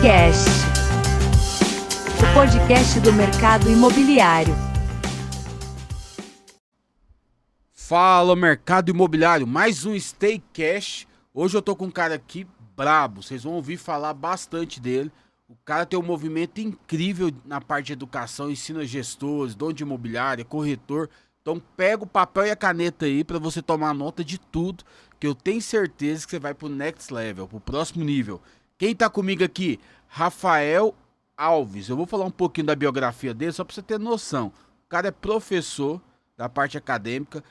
StayCast, o podcast do mercado imobiliário. Fala, mercado imobiliário, mais um StayCast. Hoje eu tô com um cara aqui brabo, vocês vão ouvir falar bastante dele. O cara tem um movimento incrível na parte de educação, ensina gestores, dono de imobiliária, corretor. Então pega o papel e a caneta aí para você tomar nota de tudo, que eu tenho certeza que você vai pro next level, pro próximo nível. Quem tá comigo aqui? Rafael Alves. Eu vou falar um pouquinho da biografia dele, só pra você ter noção. O cara é professor da parte acadêmica,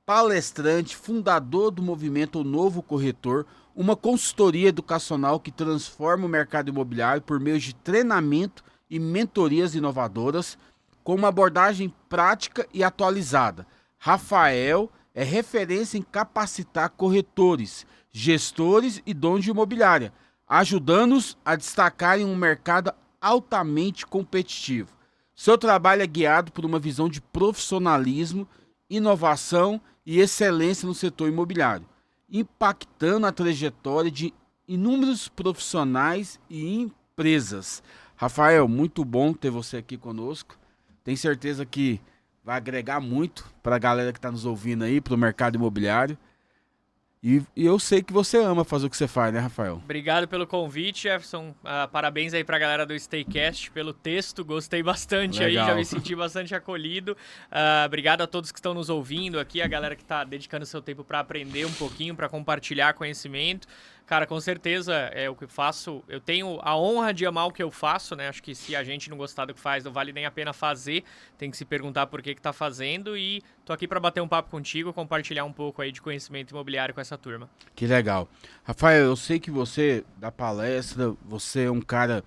palestrante, fundador do movimento O Novo Corretor, uma consultoria educacional que transforma o mercado imobiliário por meio de treinamento e mentorias inovadoras, com uma abordagem prática e atualizada. Rafael é referência em capacitar corretores, gestores e donos de imobiliária, ajudando-os a destacarem um mercado altamente competitivo. Seu trabalho é guiado por uma visão de profissionalismo, inovação e excelência no setor imobiliário, impactando a trajetória de inúmeros profissionais e empresas. Rafael, muito bom ter você aqui conosco. Tenho certeza que vai agregar muito para a galera que está nos ouvindo aí, para o mercado imobiliário. E eu sei que você ama fazer o que você faz, né, Rafael? Obrigado pelo convite, Jefferson. Parabéns aí pra galera do StayCast pelo texto. Gostei bastante. Legal. Aí, já me senti bastante acolhido. Obrigado a todos que estão nos ouvindo aqui, a galera que está dedicando seu tempo para aprender um pouquinho, para compartilhar conhecimento. Cara, com certeza é o que eu faço. Eu tenho a honra de amar o que eu faço, né? Acho que se a gente não gostar do que faz, não vale nem a pena fazer. Tem que se perguntar por que tá fazendo. E tô aqui para bater um papo contigo, compartilhar um pouco aí de conhecimento imobiliário com essa turma. Que legal. Rafael, eu sei que você dá palestra, você é um cara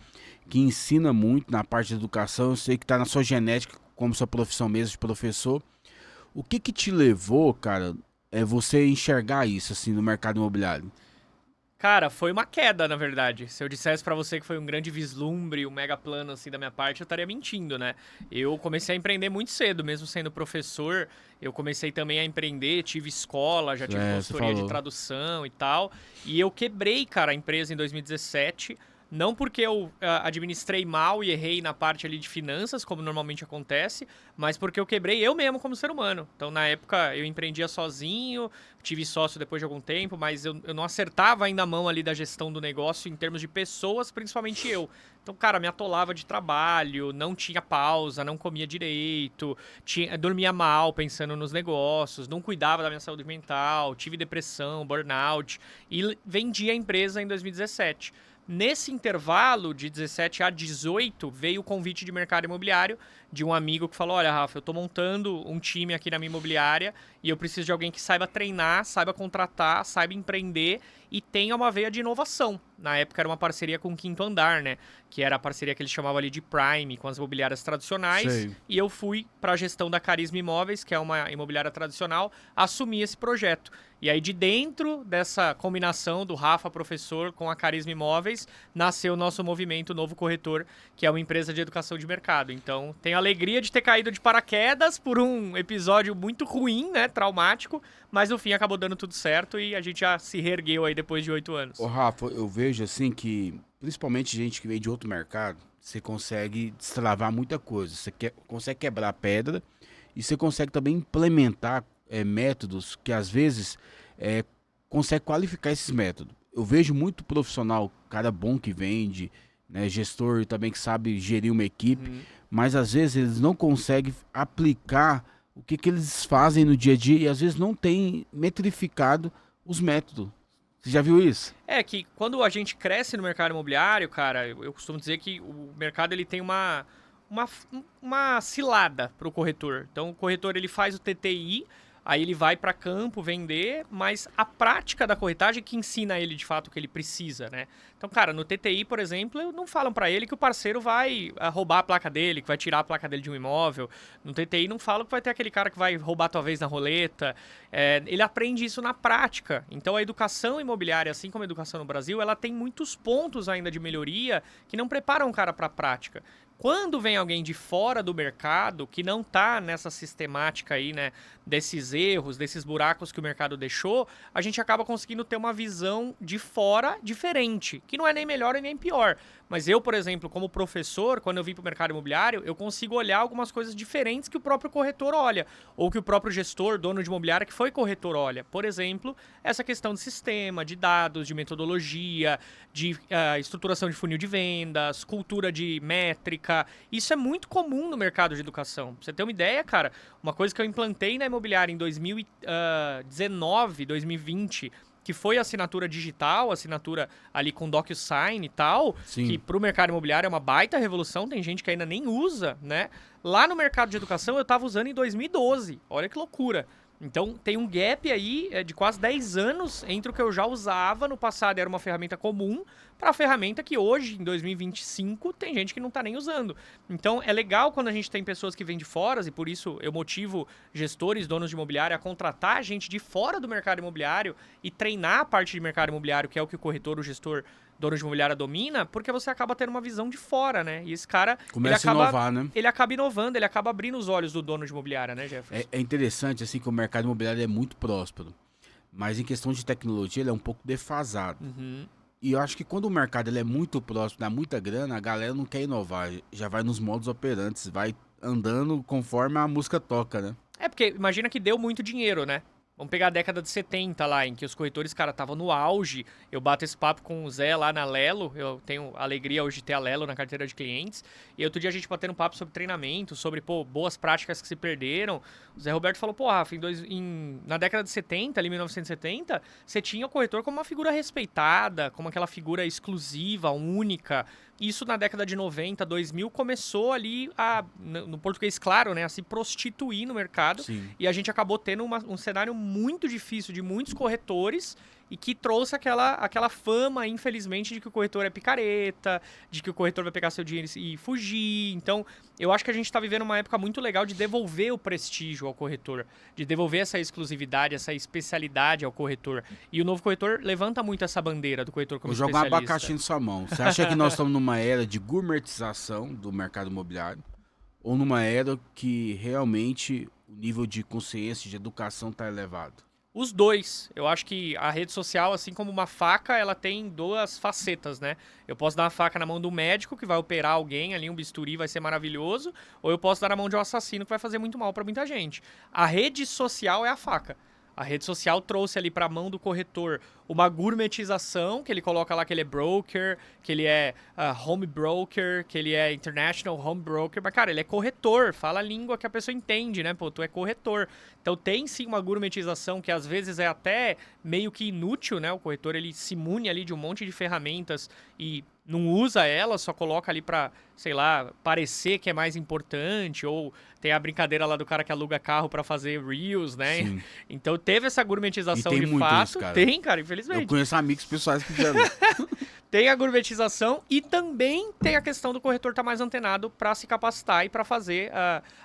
que ensina muito na parte de educação. Eu sei que tá na sua genética, como sua profissão mesmo de professor. O que te levou, cara, você enxergar isso, assim, no mercado imobiliário? Cara, foi uma queda, na verdade. Se eu dissesse pra você que foi um grande vislumbre, um mega plano, assim, da minha parte, eu estaria mentindo, né? Eu comecei a empreender muito cedo, mesmo sendo professor. Eu comecei também a empreender, tive escola, já tive consultoria de tradução e tal. E eu quebrei, cara, a empresa em 2017. Não porque eu administrei mal e errei na parte ali de finanças, como normalmente acontece, mas porque eu quebrei eu mesmo como ser humano. Então, na época, eu empreendia sozinho, tive sócio depois de algum tempo, mas eu não acertava ainda a mão ali da gestão do negócio em termos de pessoas, principalmente eu. Então, cara, me atolava de trabalho, não tinha pausa, não comia direito, dormia mal pensando nos negócios, não cuidava da minha saúde mental, tive depressão, burnout e vendi a empresa em 2017. Nesse intervalo, de 17 a 18, veio o convite de mercado imobiliário de um amigo que falou: olha, Rafa, eu estou montando um time aqui na minha imobiliária e eu preciso de alguém que saiba treinar, saiba contratar, saiba empreender e tenha uma veia de inovação. Na época era uma parceria com o Quinto Andar, né? Que era a parceria que eles chamavam ali de Prime, com as imobiliárias tradicionais. Sei. E eu fui para a gestão da Carisma Imóveis, que é uma imobiliária tradicional, assumir esse projeto. E aí, de dentro dessa combinação do Rafa, professor, com a Carisma Imóveis, nasceu o nosso movimento Novo Corretor, que é uma empresa de educação de mercado. Então, tenho a alegria de ter caído de paraquedas por um episódio muito ruim, né, traumático, mas no fim acabou dando tudo certo e a gente já se reergueu aí depois de 8 anos. Ô, Rafa, eu vejo assim que, principalmente gente que veio de outro mercado, você consegue destravar muita coisa. Você consegue quebrar a pedra e você consegue também implementar métodos que às vezes consegue qualificar esses métodos. Eu vejo muito profissional, cara bom que vende, né, gestor também que sabe gerir uma equipe, mas às vezes eles não conseguem aplicar o que eles fazem no dia a dia e às vezes não tem metrificado os métodos. Você já viu isso? É que quando a gente cresce no mercado imobiliário, cara, eu costumo dizer que o mercado ele tem uma cilada para o corretor. Então o corretor ele faz o TTI, aí ele vai para campo vender, mas a prática da corretagem que ensina ele de fato o que ele precisa, né? Então, cara, no TTI, por exemplo, não falam para ele que o parceiro vai roubar a placa dele, que vai tirar a placa dele de um imóvel. No TTI não falam que vai ter aquele cara que vai roubar tua vez na roleta. Ele aprende isso na prática. Então, a educação imobiliária, assim como a educação no Brasil, ela tem muitos pontos ainda de melhoria que não preparam o cara para a prática. Quando vem alguém de fora do mercado, que não está nessa sistemática aí, né, desses erros, desses buracos que o mercado deixou, a gente acaba conseguindo ter uma visão de fora diferente, que não é nem melhor e nem pior, Mas eu, por exemplo, como professor, quando eu vim para o mercado imobiliário, eu consigo olhar algumas coisas diferentes que o próprio corretor olha, ou que o próprio gestor, dono de imobiliária que foi corretor olha. Por exemplo, essa questão de sistema, de dados, de metodologia, de estruturação de funil de vendas, cultura de métrica. Isso é muito comum no mercado de educação. Pra você ter uma ideia, cara, uma coisa que eu implantei na imobiliária em 2019, 2020, que foi a assinatura digital, assinatura ali com DocuSign e tal, Sim. que para o mercado imobiliário é uma baita revolução, tem gente que ainda nem usa, né? Lá no mercado de educação eu estava usando em 2012, olha que loucura. Então tem um gap aí de quase 10 anos entre o que eu já usava no passado, era uma ferramenta comum, para a ferramenta que hoje, em 2025, tem gente que não está nem usando. Então é legal quando a gente tem pessoas que vêm de fora, e por isso eu motivo gestores, donos de imobiliária a contratar gente de fora do mercado imobiliário e treinar a parte de mercado imobiliário, que é o que o corretor, o gestor, dono de imobiliária domina, porque você acaba tendo uma visão de fora, né? E esse cara, Começa a inovar, né? ele acaba inovando, ele acaba abrindo os olhos do dono de imobiliária, né, Jefferson? É interessante, assim, que o mercado imobiliário é muito próspero. Mas em questão de tecnologia, ele é um pouco defasado. Uhum. E eu acho que quando o mercado ele é muito próximo, dá muita grana, a galera não quer inovar. Já vai nos modos operantes, vai andando conforme a música toca, né? É porque imagina que deu muito dinheiro, né? Vamos pegar a década de 70 lá, em que os corretores, cara, estavam no auge. Eu bato esse papo com o Zé lá na Lelo. Eu tenho a alegria hoje de ter a Lelo na carteira de clientes. E outro dia a gente batendo um papo sobre treinamento, sobre, boas práticas que se perderam. O Zé Roberto falou, Rafa, na década de 70, ali 1970, você tinha o corretor como uma figura respeitada, como aquela figura exclusiva, única. Isso na década de 90, 2000, começou ali no português claro, né, a se prostituir no mercado. Sim. E a gente acabou tendo um cenário muito difícil de muitos corretores e que trouxe aquela fama, infelizmente, de que o corretor é picareta, de que o corretor vai pegar seu dinheiro e fugir. Então, eu acho que a gente está vivendo uma época muito legal de devolver o prestígio ao corretor, de devolver essa exclusividade, essa especialidade ao corretor. E o novo corretor levanta muito essa bandeira do corretor como Vou jogar um especialista. abacaxi na sua mão. Você acha que nós estamos numa era de gourmetização do mercado imobiliário? Ou numa era que realmente o nível de consciência, de educação está elevado? Os dois. Eu acho que a rede social, assim como uma faca, ela tem duas facetas, né? Eu posso dar uma faca na mão do médico que vai operar alguém ali, um bisturi, vai ser maravilhoso, ou eu posso dar na mão de um assassino que vai fazer muito mal para muita gente. A rede social é a faca. A rede social trouxe ali para a mão do corretor uma gourmetização, que ele coloca lá que ele é broker, que ele é home broker, que ele é international home broker. Mas, cara, ele é corretor, fala a língua que a pessoa entende, né? Pô, tu é corretor. Então tem sim uma gourmetização que às vezes é até meio que inútil, né? O corretor, ele se mune ali de um monte de ferramentas e não usa ela, só coloca ali pra, sei lá, parecer que é mais importante, ou tem a brincadeira lá do cara que aluga carro pra fazer reels, né? Sim. Então teve essa gourmetização E tem de muito fato. isso, cara. Tem, cara, Eu infelizmente. conheço amigos pessoais que fizeram. Tem a gourmetização e também tem a questão do corretor estar mais antenado para se capacitar e para fazer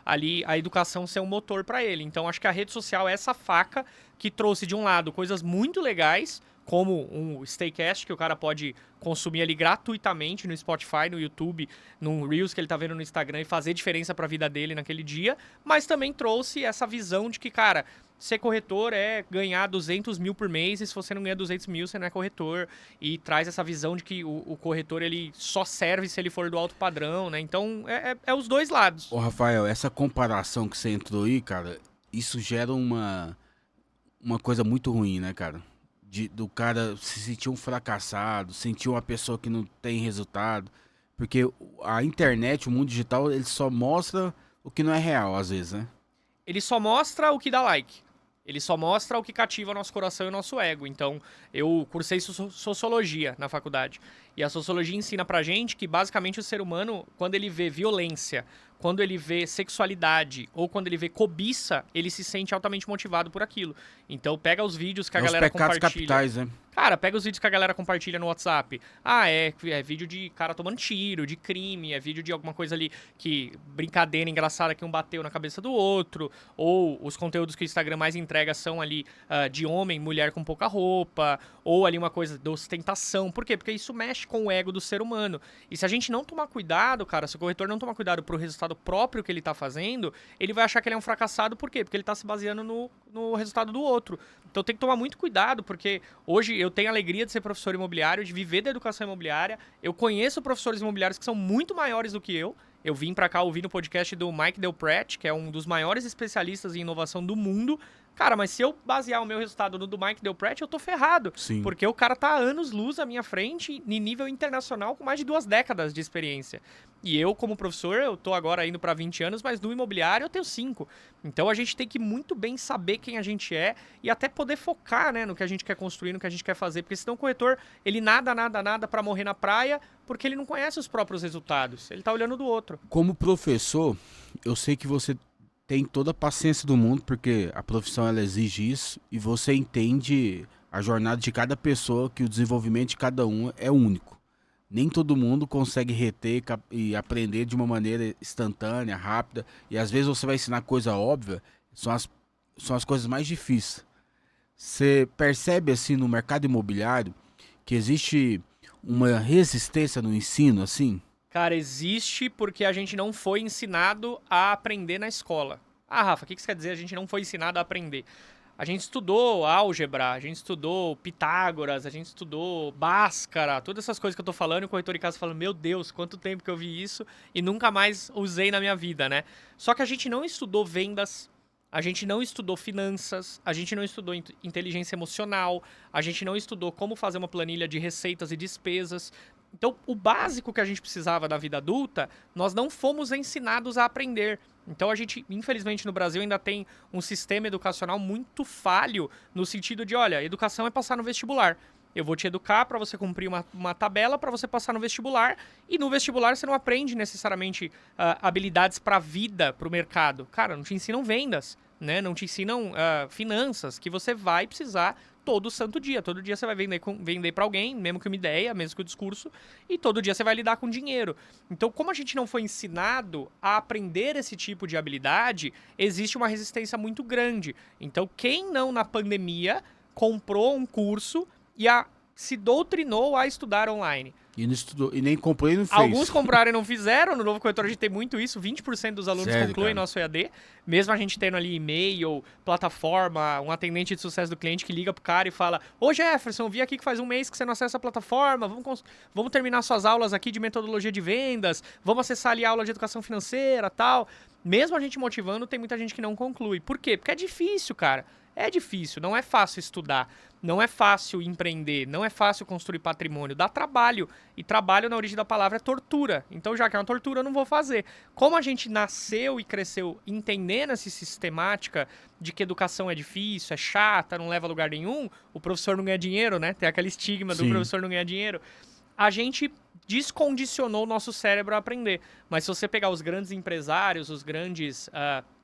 ali a educação ser um motor para ele. Então, acho que a rede social é essa faca que trouxe, de um lado, coisas muito legais, como um Staycast, que o cara pode consumir ali gratuitamente no Spotify, no YouTube, no Reels que ele tá vendo no Instagram e fazer diferença para a vida dele naquele dia, mas também trouxe essa visão de que, cara, ser corretor é ganhar 200 mil por mês, e se você não ganha 200 mil, você não é corretor. E traz essa visão de que o corretor, ele só serve se ele for do alto padrão, né? Então, é os dois lados. Ô, Rafael, essa comparação que você entrou aí, cara, isso gera uma coisa muito ruim, né, cara? Do cara se sentir um fracassado, sentir uma pessoa que não tem resultado. Porque a internet, o mundo digital, ele só mostra o que não é real, às vezes, né? Ele só mostra o que dá like. Ele só mostra o que cativa nosso coração e nosso ego. Então, eu cursei sociologia na faculdade. E a sociologia ensina pra gente que, basicamente, o ser humano, quando ele vê violência, quando ele vê sexualidade ou quando ele vê cobiça, ele se sente altamente motivado por aquilo. Então, pega os vídeos que a galera pecados compartilha. capitais, né? Cara, pega os vídeos que a galera compartilha no WhatsApp. Ah, é vídeo de cara tomando tiro, de crime, é vídeo de alguma coisa ali que brincadeira engraçada que um bateu na cabeça do outro, ou os conteúdos que o Instagram mais entrega são ali de homem, mulher com pouca roupa, ou ali uma coisa de ostentação. Por quê? Porque isso mexe com o ego do ser humano. E se a gente não tomar cuidado, cara, se o corretor não tomar cuidado pro resultado resultado próprio que ele tá fazendo, ele vai achar que ele é um fracassado. Por quê? Porque ele tá se baseando no resultado do outro. Então tem que tomar muito cuidado, porque hoje eu tenho a alegria de ser professor imobiliário, de viver da educação imobiliária. Eu conheço professores imobiliários que são muito maiores do que eu. Eu vim pra cá ouvir no podcast do Mike Del Pratt, que é um dos maiores especialistas em inovação do mundo. Cara, mas se eu basear o meu resultado no do Mike Del Pratt, eu tô ferrado. Sim. Porque o cara tá há anos-luz à minha frente, em nível internacional, com mais de 2 décadas de experiência. E eu, como professor, eu tô agora indo para 20 anos, mas no imobiliário eu tenho 5. Então a gente tem que muito bem saber quem a gente é e até poder focar, né, no que a gente quer construir, no que a gente quer fazer. Porque senão o corretor, ele nada para morrer na praia, porque ele não conhece os próprios resultados. Ele tá olhando do outro. Como professor, eu sei que você tem toda a paciência do mundo, porque a profissão ela exige isso, e você entende a jornada de cada pessoa, que o desenvolvimento de cada um é único. Nem todo mundo consegue reter e aprender de uma maneira instantânea, rápida, e às vezes você vai ensinar coisa óbvia, são as coisas mais difíceis. Você percebe assim no mercado imobiliário que existe uma resistência no ensino, assim? Cara, existe porque a gente não foi ensinado a aprender na escola. Ah, Rafa, o que isso quer dizer a gente não foi ensinado a aprender? A gente estudou álgebra, a gente estudou Pitágoras, a gente estudou Bhaskara, todas essas coisas que eu tô falando, e o corretor de casa falando, meu Deus, quanto tempo que eu vi isso e nunca mais usei na minha vida, né? Só que a gente não estudou vendas, a gente não estudou finanças, a gente não estudou inteligência emocional, a gente não estudou como fazer uma planilha de receitas e despesas. Então, o básico que a gente precisava da vida adulta, nós não fomos ensinados a aprender. Então, a gente, infelizmente, no Brasil ainda tem um sistema educacional muito falho no sentido de, olha, educação é passar no vestibular. Eu vou te educar para você cumprir uma tabela para você passar no vestibular, e no vestibular você não aprende necessariamente habilidades para a vida, para o mercado. Cara, não te ensinam vendas, né? Não te ensinam finanças, que você vai precisar todo santo dia. Todo dia você vai vender para alguém, mesmo que uma ideia, mesmo que o discurso, e todo dia você vai lidar com dinheiro. Então, como a gente não foi ensinado a aprender esse tipo de habilidade, existe uma resistência muito grande. Então, quem não na pandemia comprou um curso e se doutrinou a estudar online? E não estudou, e nem comprou e não fez. Alguns compraram e não fizeram. No Novo Corretor a gente tem muito isso. 20% dos alunos concluem nosso EAD. Mesmo a gente tendo ali e-mail, plataforma, um atendente de sucesso do cliente que liga pro cara e fala: Ô Jefferson, vi aqui que faz um mês que você não acessa a plataforma. Vamos terminar suas aulas aqui de metodologia de vendas. Vamos acessar ali a aula de educação financeira, tal. Mesmo a gente motivando, tem muita gente que não conclui. Por quê? Porque é difícil, cara. É difícil, não é fácil estudar, não é fácil empreender, não é fácil construir patrimônio, dá trabalho. E trabalho, na origem da palavra, é tortura. Então, já que é uma tortura, eu não vou fazer. Como a gente nasceu e cresceu entendendo essa sistemática de que educação é difícil, é chata, não leva a lugar nenhum, o professor não ganha dinheiro, né? Tem aquele estigma do professor não ganhar dinheiro. A gente descondicionou o nosso cérebro a aprender. Mas se você pegar os grandes empresários, os grandes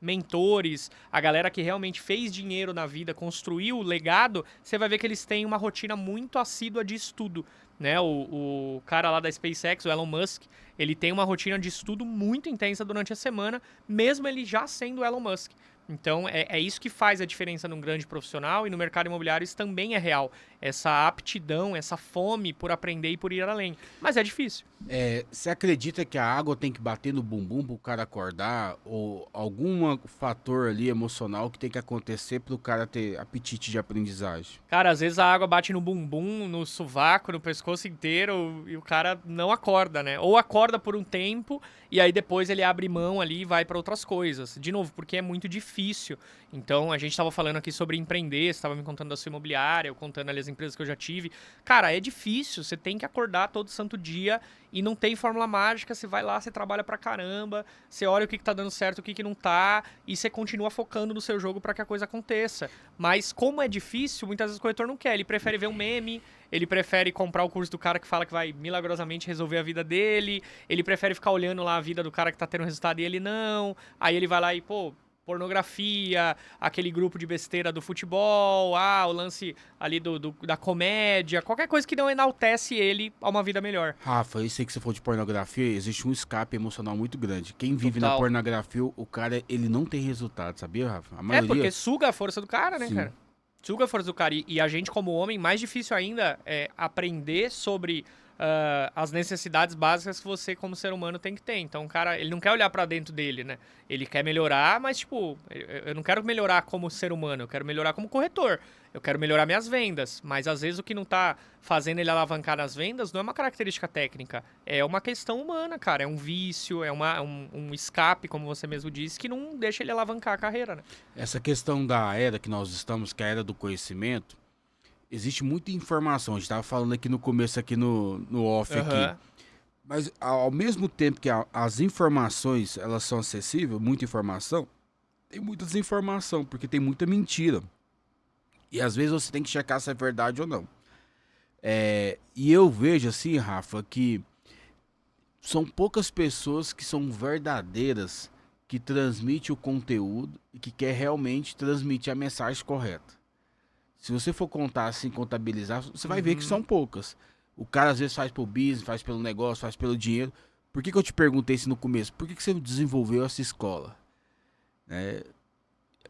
mentores, a galera que realmente fez dinheiro na vida, construiu o legado, você vai ver que eles têm uma rotina muito assídua de estudo. Né? O cara lá da SpaceX, o Elon Musk, ele tem uma rotina de estudo muito intensa durante a semana, mesmo ele já sendo o Elon Musk. Então, é isso que faz a diferença num grande profissional, e no mercado imobiliário isso também é real. Essa aptidão, essa fome por aprender e por ir além. Mas é difícil. Você acredita que a água tem que bater no bumbum pro cara acordar? Ou algum fator ali emocional que tem que acontecer pro cara ter apetite de aprendizagem? Cara, às vezes a água bate no bumbum, no sovaco, no pescoço inteiro, e o cara não acorda, né? Ou acorda por um tempo, e aí depois ele abre mão ali e vai para outras coisas. De novo, porque é muito difícil. Então, a gente estava falando aqui sobre empreender, você estava me contando da sua imobiliária, eu contando ali as empresas que eu já tive. Cara, é difícil, você tem que acordar todo santo dia e não tem fórmula mágica, você vai lá, você trabalha pra caramba, você olha o que tá dando certo, o que não tá, e você continua focando no seu jogo para que a coisa aconteça. Mas como é difícil, muitas vezes o corretor não quer, ele prefere ver um meme, ele prefere comprar o curso do cara que fala que vai milagrosamente resolver a vida dele, ele prefere ficar olhando lá a vida do cara que tá tendo resultado e ele não, aí ele vai lá e, pornografia, aquele grupo de besteira do futebol, o lance ali da comédia, qualquer coisa que não enaltece ele a uma vida melhor. Rafa, isso aí que você falou de pornografia, existe um escape emocional muito grande. Quem vive Total. na pornografia, o cara, ele não tem resultado, sabia, Rafa? A maioria... porque suga a força do cara, né, Sim. cara? Suga a força do cara. E a gente, como homem, mais difícil ainda é aprender sobre as necessidades básicas que você, como ser humano, tem que ter. Então, o cara, ele não quer olhar pra dentro dele, né? Ele quer melhorar, mas, tipo, eu não quero melhorar como ser humano, eu quero melhorar como corretor. Eu quero melhorar minhas vendas, mas às vezes o que não tá fazendo ele alavancar nas vendas não é uma característica técnica, é uma questão humana, cara. É um vício, é um escape, como você mesmo disse, que não deixa ele alavancar a carreira, né? Essa questão da era que nós estamos, que é a era do conhecimento, existe muita informação. A gente estava falando aqui no começo, aqui no off Aham. aqui. Mas ao mesmo tempo que as informações elas são acessíveis, muita informação, tem muita desinformação, porque tem muita mentira. E às vezes você tem que checar se é verdade ou não. E eu vejo assim, Rafa, que são poucas pessoas que são verdadeiras, que transmitem o conteúdo e que quer realmente transmitir a mensagem correta. Se você for contar assim, contabilizar, você vai ver que são poucas. O cara às vezes faz pelo business, faz pelo negócio, faz pelo dinheiro. Por que eu te perguntei isso no começo? Por que você desenvolveu essa escola?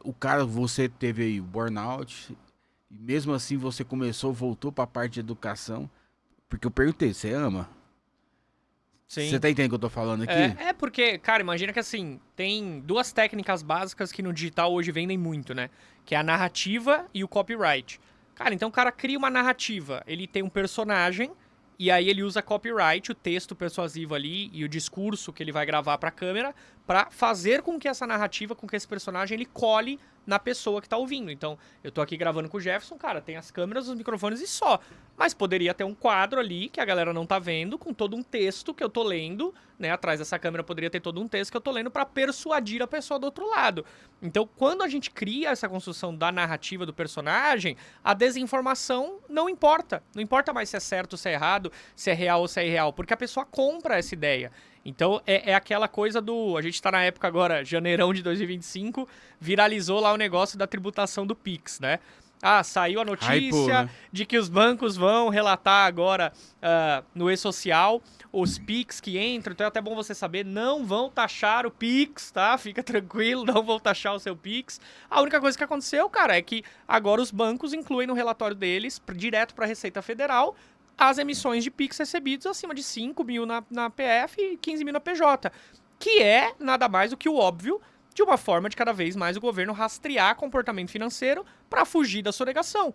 O cara, você teve aí burnout, e mesmo assim você voltou para a parte de educação. Porque eu perguntei, você ama? Sim. Você tá entendendo o que eu tô falando aqui? Porque, cara, imagina que assim, tem duas técnicas básicas que no digital hoje vendem muito, né? Que é a narrativa e o copyright. Cara, então o cara cria uma narrativa, ele tem um personagem, e aí ele usa copyright, o texto persuasivo ali e o discurso que ele vai gravar pra câmera, pra fazer com que essa narrativa, com que esse personagem, ele cole na pessoa que tá ouvindo. Então, eu tô aqui gravando com o Jefferson, cara, tem as câmeras, os microfones e só. Mas poderia ter um quadro ali que a galera não tá vendo, com todo um texto que eu tô lendo, né? Atrás dessa câmera poderia ter todo um texto que eu tô lendo pra persuadir a pessoa do outro lado. Então, quando a gente cria essa construção da narrativa do personagem, a desinformação não importa. Não importa mais se é certo ou se é errado, se é real ou se é irreal, porque a pessoa compra essa ideia. Então, é aquela coisa do... A gente tá na época agora, janeirão de 2025, viralizou lá o negócio da tributação do Pix, né? Ah, saiu a notícia Hypou, né? de que os bancos vão relatar agora no e-social os Pix que entram. Então é até bom você saber, não vão taxar o Pix, tá? Fica tranquilo, não vão taxar o seu Pix. A única coisa que aconteceu, cara, é que agora os bancos incluem no relatório deles, direto para a Receita Federal, as emissões de Pix recebidos acima de 5 mil na PF e 15 mil na PJ. Que é nada mais do que o óbvio de uma forma de cada vez mais o governo rastrear comportamento financeiro para fugir da sonegação.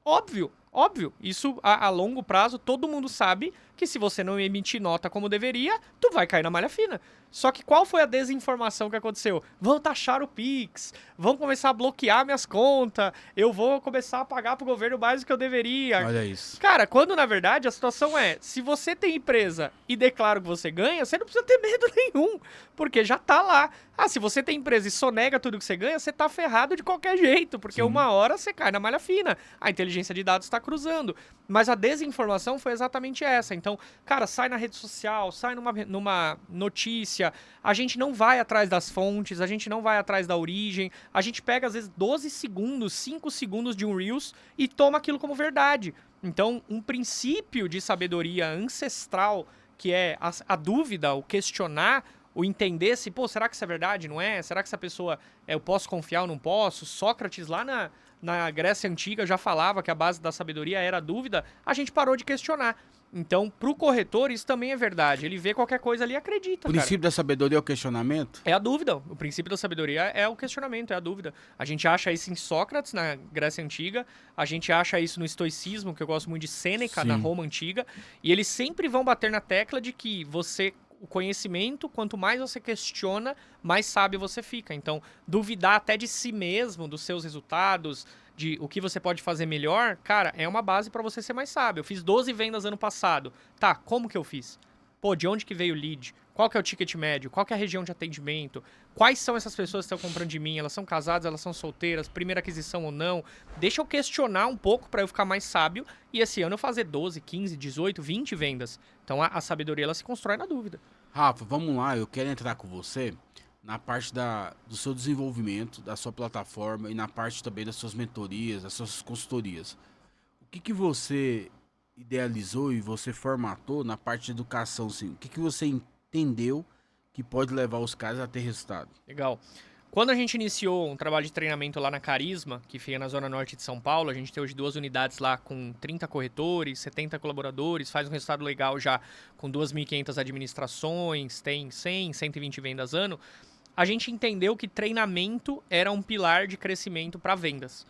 Óbvio, óbvio. Isso a longo prazo todo mundo sabe que se você não emitir nota como deveria, tu vai cair na malha fina. Só que qual foi a desinformação que aconteceu? Vão taxar o Pix, vão começar a bloquear minhas contas, eu vou começar a pagar pro governo mais do que eu deveria. Olha isso. Cara, quando na verdade a situação é, se você tem empresa e declara que você ganha, você não precisa ter medo nenhum, porque já tá lá. Ah, se você tem empresa e sonega tudo que você ganha, você tá ferrado de qualquer jeito, porque uma hora você cai na malha fina. A inteligência de dados está cruzando. Mas a desinformação foi exatamente essa. Então, cara, sai na rede social, sai numa notícia, a gente não vai atrás das fontes, a gente não vai atrás da origem, a gente pega às vezes 12 segundos, 5 segundos de um Reels e toma aquilo como verdade. Então, um princípio de sabedoria ancestral, que é a dúvida, o questionar, o entender se, pô, será que isso é verdade, não é? Será que essa pessoa, eu posso confiar ou não posso? Sócrates, lá na Grécia Antiga, já falava que a base da sabedoria era a dúvida, a gente parou de questionar. Então, pro corretor, isso também é verdade. Ele vê qualquer coisa ali e acredita, O princípio da sabedoria é o questionamento? É a dúvida. O princípio da sabedoria é o questionamento, é a dúvida. A gente acha isso em Sócrates, na Grécia Antiga. A gente acha isso no estoicismo, que eu gosto muito de Sêneca, na Roma Antiga. E eles sempre vão bater na tecla de que o conhecimento, quanto mais você questiona, mais sábio você fica. Então, duvidar até de si mesmo, dos seus resultados, de o que você pode fazer melhor, cara, é uma base para você ser mais sábio. Eu fiz 12 vendas ano passado. Tá, como que eu fiz? Pô, de onde que veio o lead? Qual que é o ticket médio? Qual que é a região de atendimento? Quais são essas pessoas que estão comprando de mim? Elas são casadas, elas são solteiras, primeira aquisição ou não? Deixa eu questionar um pouco para eu ficar mais sábio e esse ano eu fazer 12, 15, 18, 20 vendas. Então a sabedoria ela se constrói na dúvida. Rafa, vamos lá, eu quero entrar com você na parte do seu desenvolvimento, da sua plataforma e na parte também das suas mentorias, das suas consultorias. O que você idealizou e você formatou na parte de educação, assim? O que você entendeu que pode levar os caras a ter resultado? Legal. Quando a gente iniciou um trabalho de treinamento lá na Carisma, que fica na Zona Norte de São Paulo, a gente tem hoje 2 unidades lá com 30 corretores, 70 colaboradores, faz um resultado legal já com 2.500 administrações, tem 100, 120 vendas ano. A gente entendeu que treinamento era um pilar de crescimento para vendas.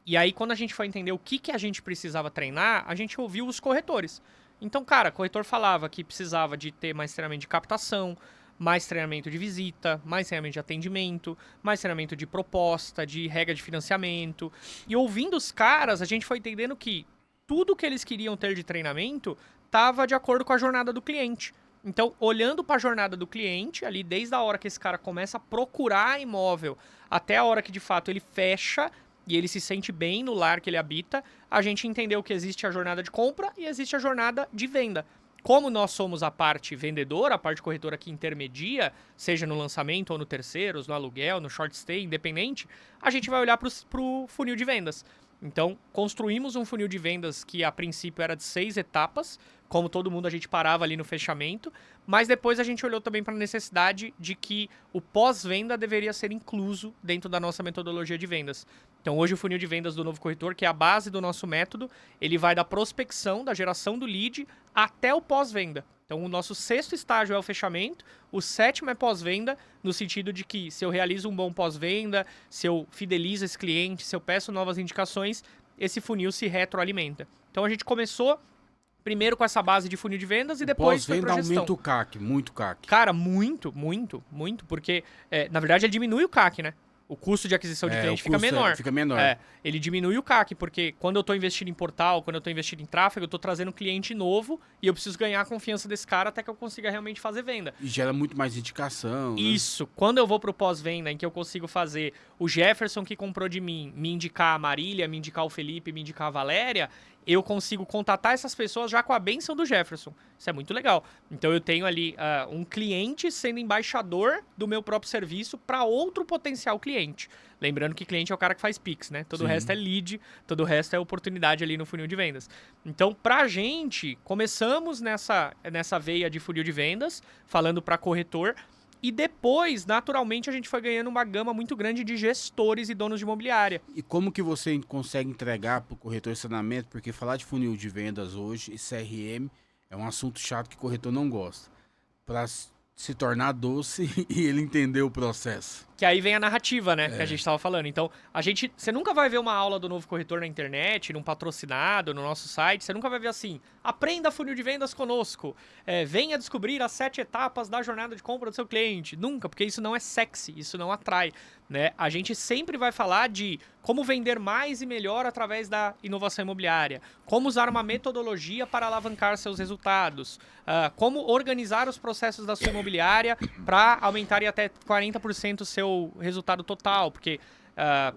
E aí, quando a gente foi entender o que a gente precisava treinar, a gente ouviu os corretores. Então, cara, o corretor falava que precisava de ter mais treinamento de captação, mais treinamento de visita, mais treinamento de atendimento, mais treinamento de proposta, de regra de financiamento. E ouvindo os caras, a gente foi entendendo que tudo que eles queriam ter de treinamento estava de acordo com a jornada do cliente. Então, olhando para a jornada do cliente, ali desde a hora que esse cara começa a procurar imóvel até a hora que de fato ele fecha e ele se sente bem no lar que ele habita, a gente entendeu que existe a jornada de compra e existe a jornada de venda. Como nós somos a parte vendedora, a parte corretora que intermedia, seja no lançamento ou no terceiros, no aluguel, no short stay, independente, a gente vai olhar para o funil de vendas. Então, construímos um funil de vendas que a princípio era de 6 etapas, como todo mundo a gente parava ali no fechamento, mas depois a gente olhou também para a necessidade de que o pós-venda deveria ser incluso dentro da nossa metodologia de vendas. Então, hoje o funil de vendas do Novo Corretor, que é a base do nosso método, ele vai da prospecção, da geração do lead, até o pós-venda. Então, o nosso 6º estágio é o fechamento, o 7º é pós-venda, no sentido de que se eu realizo um bom pós-venda, se eu fidelizo esse cliente, se eu peço novas indicações, esse funil se retroalimenta. Então, a gente começou primeiro com essa base de funil de vendas e depois foi pra gestão. Aumenta o CAC, muito CAC. Cara, muito, porque, na verdade, ele diminui o CAC, né? O custo de aquisição de cliente fica menor. Fica menor. Ele diminui o CAC, porque quando eu estou investindo em portal, quando eu estou investindo em tráfego, eu estou trazendo um cliente novo e eu preciso ganhar a confiança desse cara até que eu consiga realmente fazer venda. E gera muito mais indicação. Isso. Né? Quando eu vou pro pós-venda, em que eu consigo fazer o Jefferson que comprou de mim, me indicar a Marília, me indicar o Felipe, me indicar a Valéria, eu consigo contatar essas pessoas já com a bênção do Jefferson. Isso é muito legal. Então eu tenho ali um cliente sendo embaixador do meu próprio serviço para outro potencial cliente. Lembrando que cliente é o cara que faz Pix, né? Todo o resto é lead, todo o resto é oportunidade ali no funil de vendas. Então, pra gente, começamos nessa veia de funil de vendas, falando para corretor, e depois, naturalmente, a gente foi ganhando uma gama muito grande de gestores e donos de imobiliária. E como que você consegue entregar para o corretor esse treinamento? Porque falar de funil de vendas hoje e CRM é um assunto chato que o corretor não gosta. Para se tornar doce e ele entender o processo. Que aí vem a narrativa, né? Que a gente estava falando. Então, você nunca vai ver uma aula do Novo Corretor na internet, num patrocinado, no nosso site. Você nunca vai ver assim, aprenda funil de vendas conosco. Venha descobrir as 7 etapas da jornada de compra do seu cliente. Nunca, porque isso não é sexy, isso não atrai. Né? A gente sempre vai falar de como vender mais e melhor através da inovação imobiliária. Como usar uma metodologia para alavancar seus resultados. Como organizar os processos da sua imobiliária para aumentar até 40% o seu resultado total, porque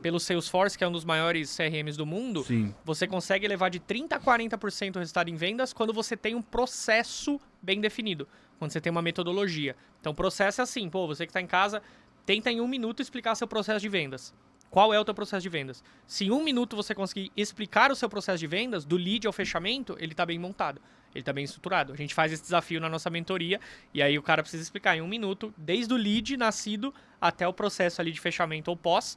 pelo Salesforce, que é um dos maiores CRMs do mundo, você consegue levar de 30% a 40% o resultado em vendas quando você tem um processo bem definido, quando você tem uma metodologia. Então, o processo é assim, você que está em casa, tenta em 1 minuto explicar seu processo de vendas. Qual é o teu processo de vendas? Se em 1 minuto você conseguir explicar o seu processo de vendas, do lead ao fechamento, ele está bem montado, ele está bem estruturado. A gente faz esse desafio na nossa mentoria e aí o cara precisa explicar em 1 minuto, desde o lead nascido até o processo ali de fechamento ou pós,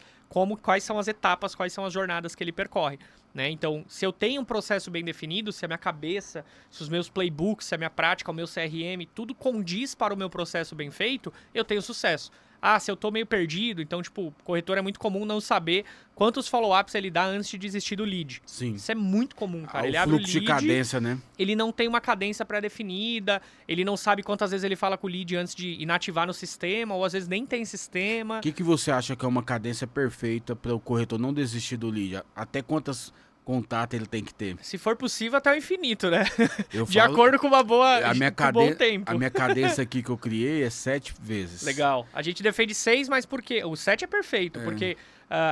quais são as etapas, quais são as jornadas que ele percorre. Né? Então, se eu tenho um processo bem definido, se a minha cabeça, se os meus playbooks, se a minha prática, o meu CRM, tudo condiz para o meu processo bem feito, eu tenho sucesso. Se eu tô meio perdido, então, corretor é muito comum não saber quantos follow-ups ele dá antes de desistir do lead. Sim. Isso é muito comum, cara. Ele o abre o fluxo lead, de cadência, né? Ele não tem uma cadência pré-definida, ele não sabe quantas vezes ele fala com o lead antes de inativar no sistema, ou às vezes nem tem sistema. O que você acha que é uma cadência perfeita para o corretor não desistir do lead? Até quantas contatos ele tem que ter? Se for possível, até o infinito, né? De acordo com uma boa, um bom tempo. A minha cadência aqui que eu criei é 7 vezes. Legal. A gente defende 6, mas por quê? O 7 é perfeito, porque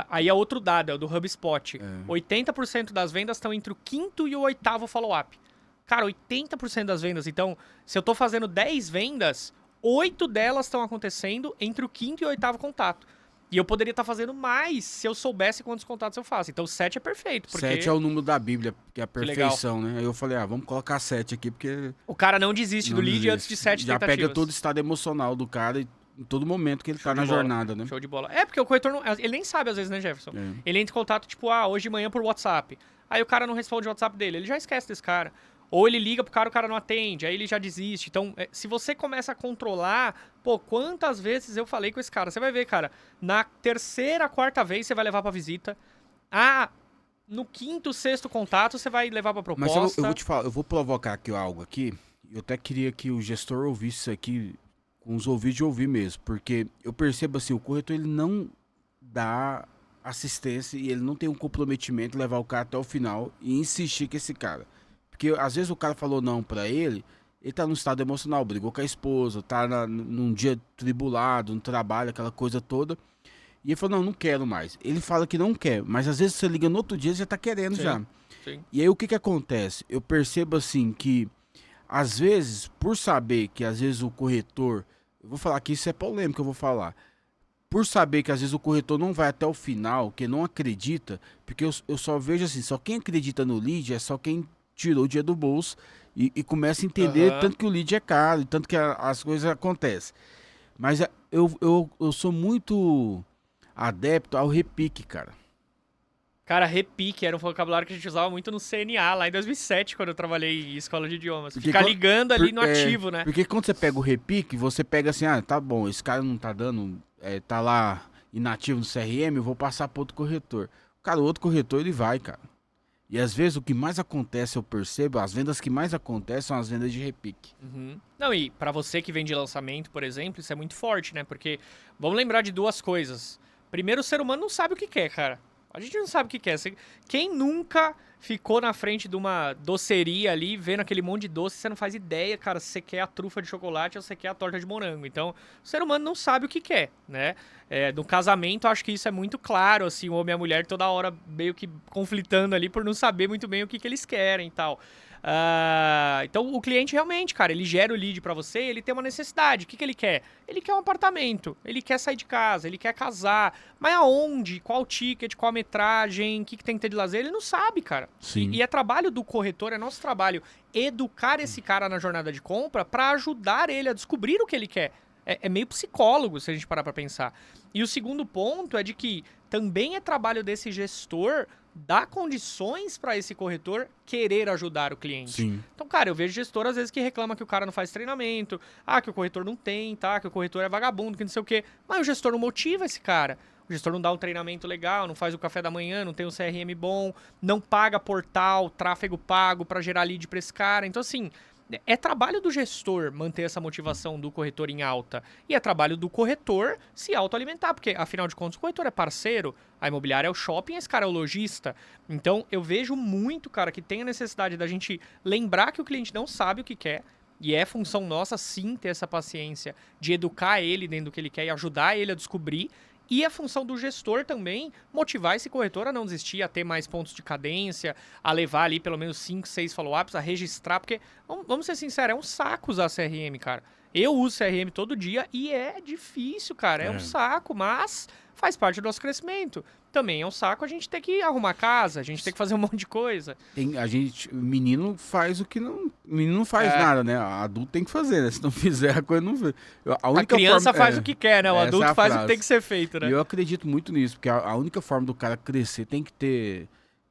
aí é outro dado, é o do HubSpot. 80% das vendas estão entre o 5º e o 8º follow-up. Cara, 80% das vendas. Então, se eu tô fazendo 10 vendas, 8 delas estão acontecendo entre o 5º e o 8º contato. E eu poderia estar fazendo mais se eu soubesse quantos contatos eu faço. Então, 7 é perfeito. 7 é o número da Bíblia, que é a perfeição, né? Aí eu falei, vamos colocar 7 aqui, porque... O cara não desiste do lead antes de 7 já tentativas. Já pega todo o estado emocional do cara e em todo momento que ele Show tá de na bola. jornada, né? Show de bola. É, porque o corretor, ele nem sabe às vezes, né, Jefferson? É. Ele entra em contato, tipo, hoje de manhã por WhatsApp. Aí o cara não responde o WhatsApp dele, ele já esquece desse cara. Ou ele liga pro cara, o cara não atende, aí ele já desiste. Então, se você começa a controlar, pô, quantas vezes eu falei com esse cara? Você vai ver, cara, na terceira, quarta vez você vai levar pra visita. No quinto, sexto contato você vai levar pra Mas proposta. eu vou te falar, eu vou provocar aqui algo aqui. Eu até queria que o gestor ouvisse isso aqui com os ouvidos de ouvir mesmo. Porque eu percebo assim, o corretor ele não dá assistência e ele não tem um comprometimento de levar o cara até o final e insistir com esse cara. Porque às vezes o cara falou não pra ele tá num estado emocional, brigou com a esposa, tá num dia tribulado, no trabalho, aquela coisa toda. E ele falou, não quero mais. Ele fala que não quer, mas às vezes você liga no outro dia e já tá querendo Sim, já. sim. E aí o que acontece? Eu percebo assim que, às vezes, por saber que às vezes o corretor, eu vou falar que isso é polêmico, eu vou falar. Por saber que às vezes o corretor não vai até o final, que não acredita, porque eu só vejo assim, só quem acredita no lead é só quem tirou o dia do bolso e começa a entender tanto que o lead é caro, tanto que as coisas acontecem. Mas eu sou muito adepto ao repique, cara. Cara, repique era um vocabulário que a gente usava muito no CNA, lá em 2007, quando eu trabalhei em escola de idiomas. Porque Ficar ligando ali no ativo, né? Porque quando você pega o repique, você pega assim, tá bom, esse cara não tá dando, tá lá inativo no CRM, eu vou passar para outro corretor. Cara, o outro corretor ele vai, cara. E às vezes o que mais acontece, eu percebo, as vendas que mais acontecem são as vendas de repique. Uhum. Não, e pra você que vende lançamento, por exemplo, isso é muito forte, né? Porque vamos lembrar de duas coisas. Primeiro, o ser humano não sabe o que quer, cara. A gente não sabe o que quer. Quem nunca ficou na frente de uma doceria ali, vendo aquele monte de doce, você não faz ideia, cara, se você quer a trufa de chocolate ou se você quer a torta de morango. Então, o ser humano não sabe o que quer, né? No casamento, acho que isso é muito claro, assim, o homem e a mulher toda hora meio que conflitando ali por não saber muito bem o que eles querem e tal. Então, o cliente realmente, cara, ele gera o lead pra você, ele tem uma necessidade. O que ele quer? Ele quer um apartamento, ele quer sair de casa, ele quer casar. Mas aonde? Qual ticket? Qual metragem? O que tem que ter de lazer? Ele não sabe, cara. Sim. E é trabalho do corretor, é nosso trabalho educar esse cara na jornada de compra pra ajudar ele a descobrir o que ele quer. É meio psicólogo, se a gente parar pra pensar. E o segundo ponto é de que também é trabalho desse gestor dar condições para esse corretor querer ajudar o cliente. Sim. Então, cara, eu vejo gestor às vezes que reclama que o cara não faz treinamento, que o corretor não tem, que o corretor é vagabundo, que não sei o quê. Mas o gestor não motiva esse cara. O gestor não dá um treinamento legal, não faz o café da manhã, não tem um CRM bom, não paga portal, tráfego pago para gerar lead para esse cara. Então, assim, é trabalho do gestor manter essa motivação do corretor em alta. E é trabalho do corretor se autoalimentar, porque, afinal de contas, o corretor é parceiro, a imobiliária é o shopping, esse cara é o lojista. Então, eu vejo muito, cara, que tem a necessidade da gente lembrar que o cliente não sabe o que quer, e é função nossa, sim, ter essa paciência de educar ele dentro do que ele quer e ajudar ele a descobrir. E a função do gestor também motivar esse corretor a não desistir, a ter mais pontos de cadência, a levar ali pelo menos 5, 6 follow-ups, a registrar, porque, vamos ser sinceros, é um saco usar CRM, cara. Eu uso CRM todo dia e é difícil, cara, é um saco, mas faz parte do nosso crescimento. Também é um saco a gente ter que arrumar casa, a gente ter que fazer um monte de coisa. Menino faz o que não... Menino não faz nada, né? Adulto tem que fazer, né? Se não fizer, a coisa não... A criança faz o que quer, né? O adulto faz o que tem que ser feito, né? E eu acredito muito nisso, porque a única forma do cara crescer tem que ter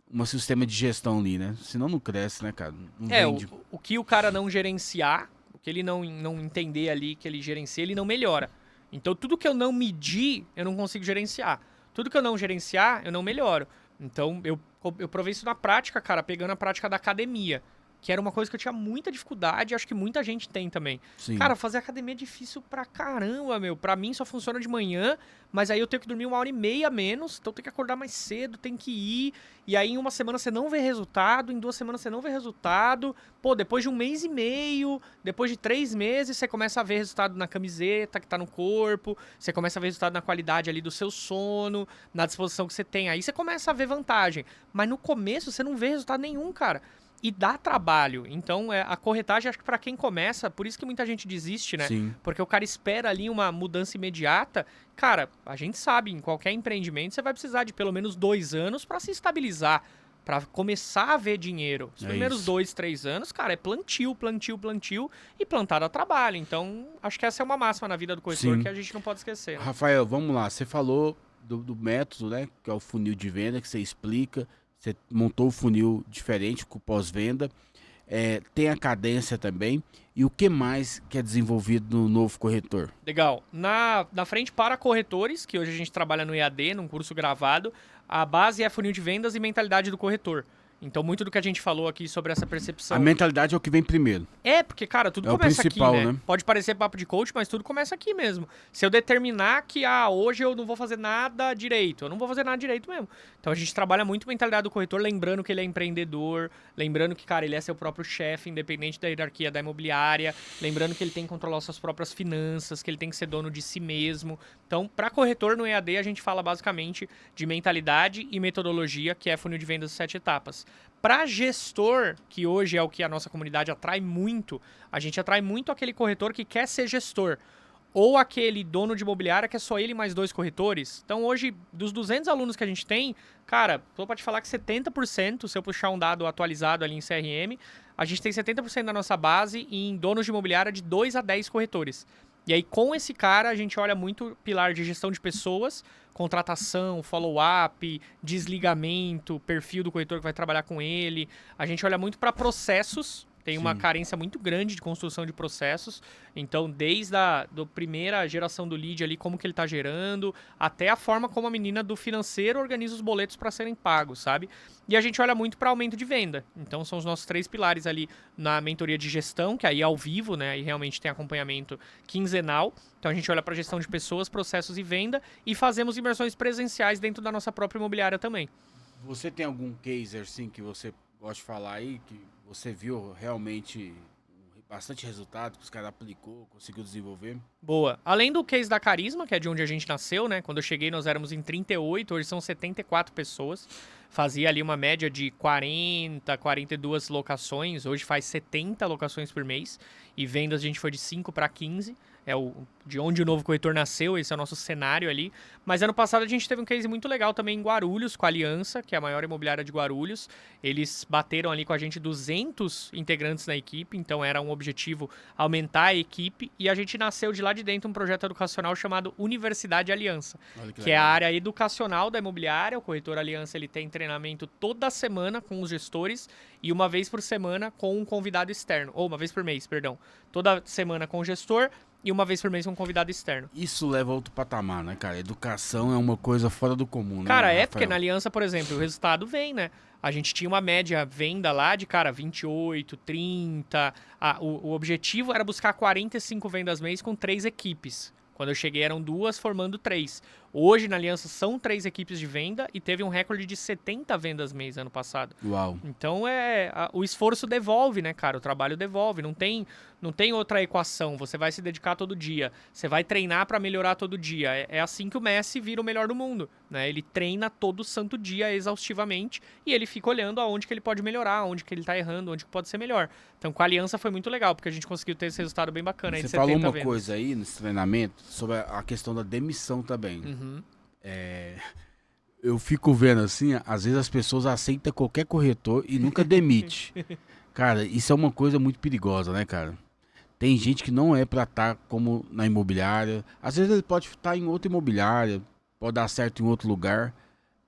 um sistema de gestão ali, né? Senão não cresce, né, cara? Não vende. O que o cara não gerenciar, o que ele não entender ali que ele gerencia, ele não melhora. Então, tudo que eu não medir, eu não consigo gerenciar. Tudo que eu não gerenciar, eu não melhoro. Então, eu provei isso na prática, cara, pegando a prática da academia, que era uma coisa que eu tinha muita dificuldade, acho que muita gente tem também. Sim. Cara, fazer academia é difícil pra caramba, meu. Pra mim só funciona de manhã, mas aí eu tenho que dormir 1h30 a menos, então eu tenho que acordar mais cedo, tem que ir. E aí em uma semana você não vê resultado, em 2 semanas você não vê resultado. Pô, depois de 1 mês e meio, depois de 3 meses, você começa a ver resultado na camiseta que tá no corpo, você começa a ver resultado na qualidade ali do seu sono, na disposição que você tem. Aí você começa a ver vantagem. Mas no começo você não vê resultado nenhum, cara. E dá trabalho. Então, a corretagem, acho que pra quem começa, por isso que muita gente desiste, né? Sim. Porque o cara espera ali uma mudança imediata. Cara, a gente sabe, em qualquer empreendimento, você vai precisar de pelo menos 2 anos pra se estabilizar, Pra começar a ver dinheiro. Os É primeiros isso. 2, 3 anos, cara, é plantio e plantar dá trabalho. Então, acho que essa é uma máxima na vida do corretor Sim. que a gente não pode esquecer. Né? Rafael, vamos lá. Você falou do método, né? Que é o funil de venda, que você explica. Você montou o funil diferente com pós-venda. Tem a cadência também. E o que mais que é desenvolvido no novo corretor? Legal. Na frente para corretores, que hoje a gente trabalha no EAD, num curso gravado, a base é funil de vendas e mentalidade do corretor. Então, muito do que a gente falou aqui sobre essa percepção... A mentalidade é o que vem primeiro. Porque, cara, tudo É o começa principal, aqui, né? né? Pode parecer papo de coach, mas tudo começa aqui mesmo. Se eu determinar que, hoje eu não vou fazer nada direito, eu não vou fazer nada direito mesmo. Então, a gente trabalha muito a mentalidade do corretor, lembrando que ele é empreendedor, lembrando que, cara, ele é seu próprio chefe, independente da hierarquia da imobiliária, lembrando que ele tem que controlar suas próprias finanças, que ele tem que ser dono de si mesmo. Então, para corretor no EAD, a gente fala basicamente de mentalidade e metodologia, que é funil de vendas 7 etapas. Para gestor, que hoje é o que a nossa comunidade atrai muito, a gente atrai muito aquele corretor que quer ser gestor. Ou aquele dono de imobiliária que é só ele mais 2 corretores. Então hoje, dos 200 alunos que a gente tem, cara, tô para te falar que 70%, se eu puxar um dado atualizado ali em CRM, a gente tem 70% da nossa base em donos de imobiliária de 2 a 10 corretores. E aí, com esse cara, a gente olha muito pilar de gestão de pessoas, contratação, follow-up, desligamento, perfil do corretor que vai trabalhar com ele. A gente olha muito para processos, tem uma Sim. carência muito grande de construção de processos. Então, desde a primeira geração do lead ali, como que ele está gerando, até a forma como a menina do financeiro organiza os boletos para serem pagos, sabe? E a gente olha muito para aumento de venda. Então, são os nossos 3 pilares ali na mentoria de gestão, que aí é ao vivo, né? Aí realmente tem acompanhamento quinzenal. Então, a gente olha para gestão de pessoas, processos e venda e fazemos imersões presenciais dentro da nossa própria imobiliária também. Você tem algum case, assim, que você gosta de falar aí, que você viu realmente bastante resultado, que os caras aplicou, conseguiu desenvolver? Boa. Além do case da Carisma, que é de onde a gente nasceu, né? Quando eu cheguei, nós éramos em 38, hoje são 74 pessoas. Fazia ali uma média de 40, 42 locações, hoje faz 70 locações por mês. E vendas a gente foi de 5 para 15. É de onde o novo corretor nasceu, esse é o nosso cenário ali. Mas ano passado a gente teve um case muito legal também em Guarulhos, com a Aliança, que é a maior imobiliária de Guarulhos. Eles bateram ali com a gente 200 integrantes na equipe, então era um objetivo aumentar a equipe. E a gente nasceu de lá de dentro um projeto educacional chamado Universidade Aliança, Olha que é a área educacional da imobiliária. O corretor Aliança ele tem treinamento toda semana com os gestores e uma vez por semana com um convidado externo. Ou uma vez por mês, perdão. Toda semana com o gestor e uma vez por mês com um convidado externo. Isso leva a outro patamar, né, cara? Educação é uma coisa fora do comum, né? Cara, Rafael? porque na Aliança, por exemplo, o resultado vem, né? A gente tinha uma média venda lá de, cara, 28, 30. O objetivo era buscar 45 vendas mês com 3 equipes. Quando eu cheguei eram 2 formando 3. Hoje na Aliança são 3 equipes de venda e teve um recorde de 70 vendas mês ano passado. Uau. Então o esforço devolve, né, cara? O trabalho devolve. Não tem outra equação. Você vai se dedicar todo dia. Você vai treinar para melhorar todo dia. É assim que o Messi vira o melhor do mundo, né? Ele treina todo santo dia exaustivamente e ele fica olhando aonde que ele pode melhorar, onde que ele tá errando, onde que pode ser melhor. Então com a Aliança foi muito legal, porque a gente conseguiu ter esse resultado bem bacana aí Você de 70 falou uma vendas. coisa aí nesse treinamento sobre a questão da demissão também. Uhum. Eu fico vendo assim, às vezes as pessoas aceitam qualquer corretor e nunca demite. Cara, isso é uma coisa muito perigosa, né, cara? Tem gente que não é pra estar como na imobiliária. Às vezes ele pode estar em outra imobiliária, pode dar certo em outro lugar,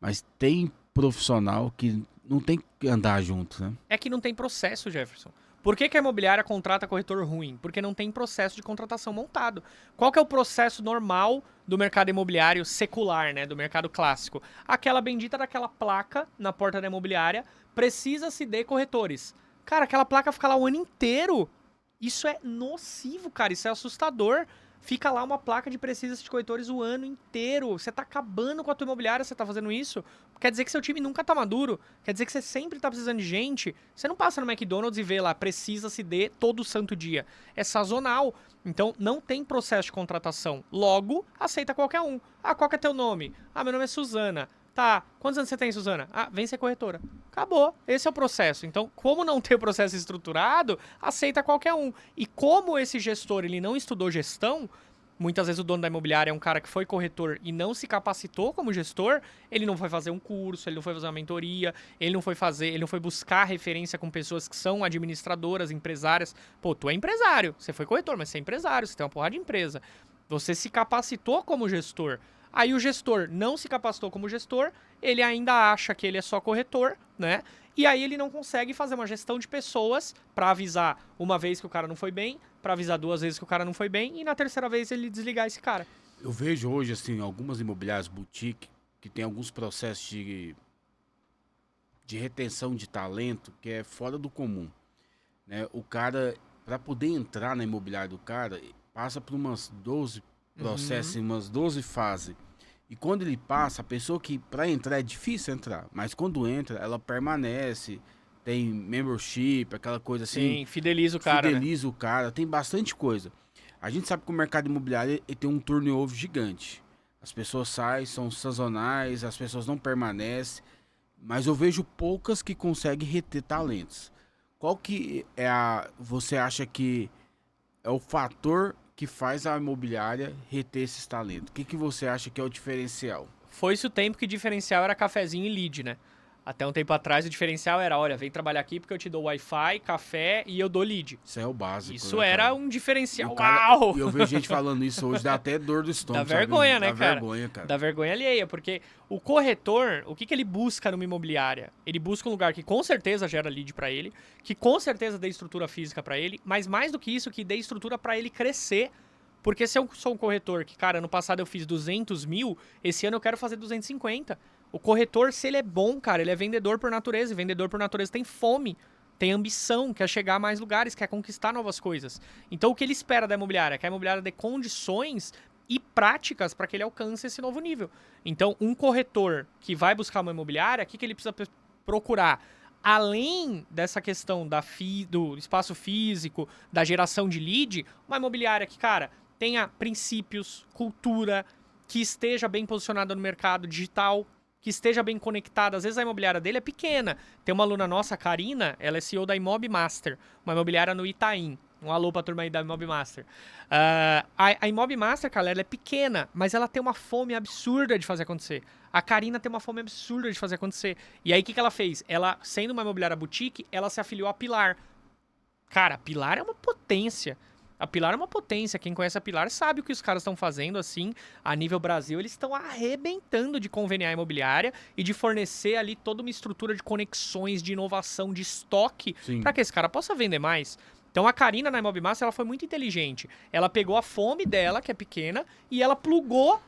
mas tem profissional que não tem que andar junto, né? É que não tem processo, Jefferson. Por que a imobiliária contrata corretor ruim? Porque não tem processo de contratação montado. Qual que é o processo normal do mercado imobiliário secular, né? Do mercado clássico? Aquela bendita daquela placa na porta da imobiliária, precisa-se de corretores. Cara, aquela placa fica lá o ano inteiro. Isso é nocivo, cara. Isso é assustador. Fica lá uma placa de precisa-se de corretores o ano inteiro. Você tá acabando com a tua imobiliária, você tá fazendo isso. Quer dizer que seu time nunca tá maduro. Quer dizer que você sempre tá precisando de gente. Você não passa no McDonald's e vê lá, precisa-se de todo santo dia. É sazonal. Então, não tem processo de contratação. Logo, aceita qualquer um. Ah, qual que é teu nome? Ah, meu nome é Suzana. Tá, quantos anos você tem, Suzana? Ah, vem ser corretora. Acabou, esse é o processo. Então, como não ter o processo estruturado, aceita qualquer um. E como esse gestor ele não estudou gestão, Muitas vezes o dono da imobiliária é um cara que foi corretor e não se capacitou como gestor, ele não foi fazer um curso, ele não foi fazer uma mentoria, ele não foi buscar referência com pessoas que são administradoras, empresárias. Pô, tu é empresário, você foi corretor, mas você é empresário, você tem uma porrada de empresa. Você se capacitou como gestor. Aí o gestor não se capacitou como gestor, ele ainda acha que ele é só corretor, né? E aí ele não consegue fazer uma gestão de pessoas para avisar uma vez que o cara não foi bem, para avisar 2 vezes que o cara não foi bem e na terceira vez ele desligar esse cara. Eu vejo hoje, assim, algumas imobiliárias boutique que tem alguns processos de retenção de talento que é fora do comum, né? O cara, para poder entrar na imobiliária do cara, passa por umas 12 processos, umas 12 fases. E quando ele passa, a pessoa que para entrar é difícil entrar, mas quando entra, ela permanece, tem membership, aquela coisa assim. Sim, fideliza o cara. Fideliza o cara, tem bastante coisa. A gente sabe que o mercado imobiliário ele tem um turnover gigante. As pessoas saem, são sazonais, as pessoas não permanecem, mas eu vejo poucas que conseguem reter talentos. Qual que é você acha que é o fator que faz a imobiliária reter esses talentos? O que você acha que é o diferencial? Foi-se o tempo que o diferencial era cafezinho e lead, né? Até um tempo atrás o diferencial era, olha, vem trabalhar aqui porque eu te dou Wi-Fi, café e eu dou lead. Isso é o básico. Isso né, era cara? um diferencial. Uau! E eu vejo gente falando isso hoje, dá até dor do estômago. Dá vergonha, sabe? né, Dá cara? vergonha, cara. Dá vergonha alheia, porque o corretor, o que ele busca numa imobiliária? Ele busca um lugar que com certeza gera lead pra ele, que com certeza dê estrutura física pra ele, mas mais do que isso, que dê estrutura pra ele crescer. Porque se eu sou um corretor que, cara, ano passado eu fiz 200 mil, esse ano eu quero fazer 250. O corretor, se ele é bom, cara, ele é vendedor por natureza. E vendedor por natureza tem fome, tem ambição, quer chegar a mais lugares, quer conquistar novas coisas. Então o que ele espera da imobiliária? Que a imobiliária dê condições e práticas para que ele alcance esse novo nível. Então um corretor que vai buscar uma imobiliária, o que ele precisa procurar? Além dessa questão do espaço físico, da geração de lead, uma imobiliária que, cara, tenha princípios, cultura, que esteja bem posicionada no mercado digital, que esteja bem conectada. Às vezes a imobiliária dele é pequena. Tem uma aluna nossa, a Karina, ela é CEO da Imob Master, uma imobiliária no Itaim. Um alô pra turma aí da Imob Master. A Imob Master, cara, ela é pequena, mas ela tem uma fome absurda de fazer acontecer. A Karina tem uma fome absurda de fazer acontecer. E aí, o que ela fez? Ela, sendo uma imobiliária boutique, ela se afiliou à Pilar. Cara, a Pilar é uma potência. A Pilar é uma potência. Quem conhece a Pilar sabe o que os caras estão fazendo, assim, a nível Brasil. Eles estão arrebentando de conveniar a imobiliária e de fornecer ali toda uma estrutura de conexões, de inovação, de estoque, para que esse cara possa vender mais. Então a Karina na Imob Master, ela foi muito inteligente. Ela pegou a fome dela, que é pequena, e ela plugou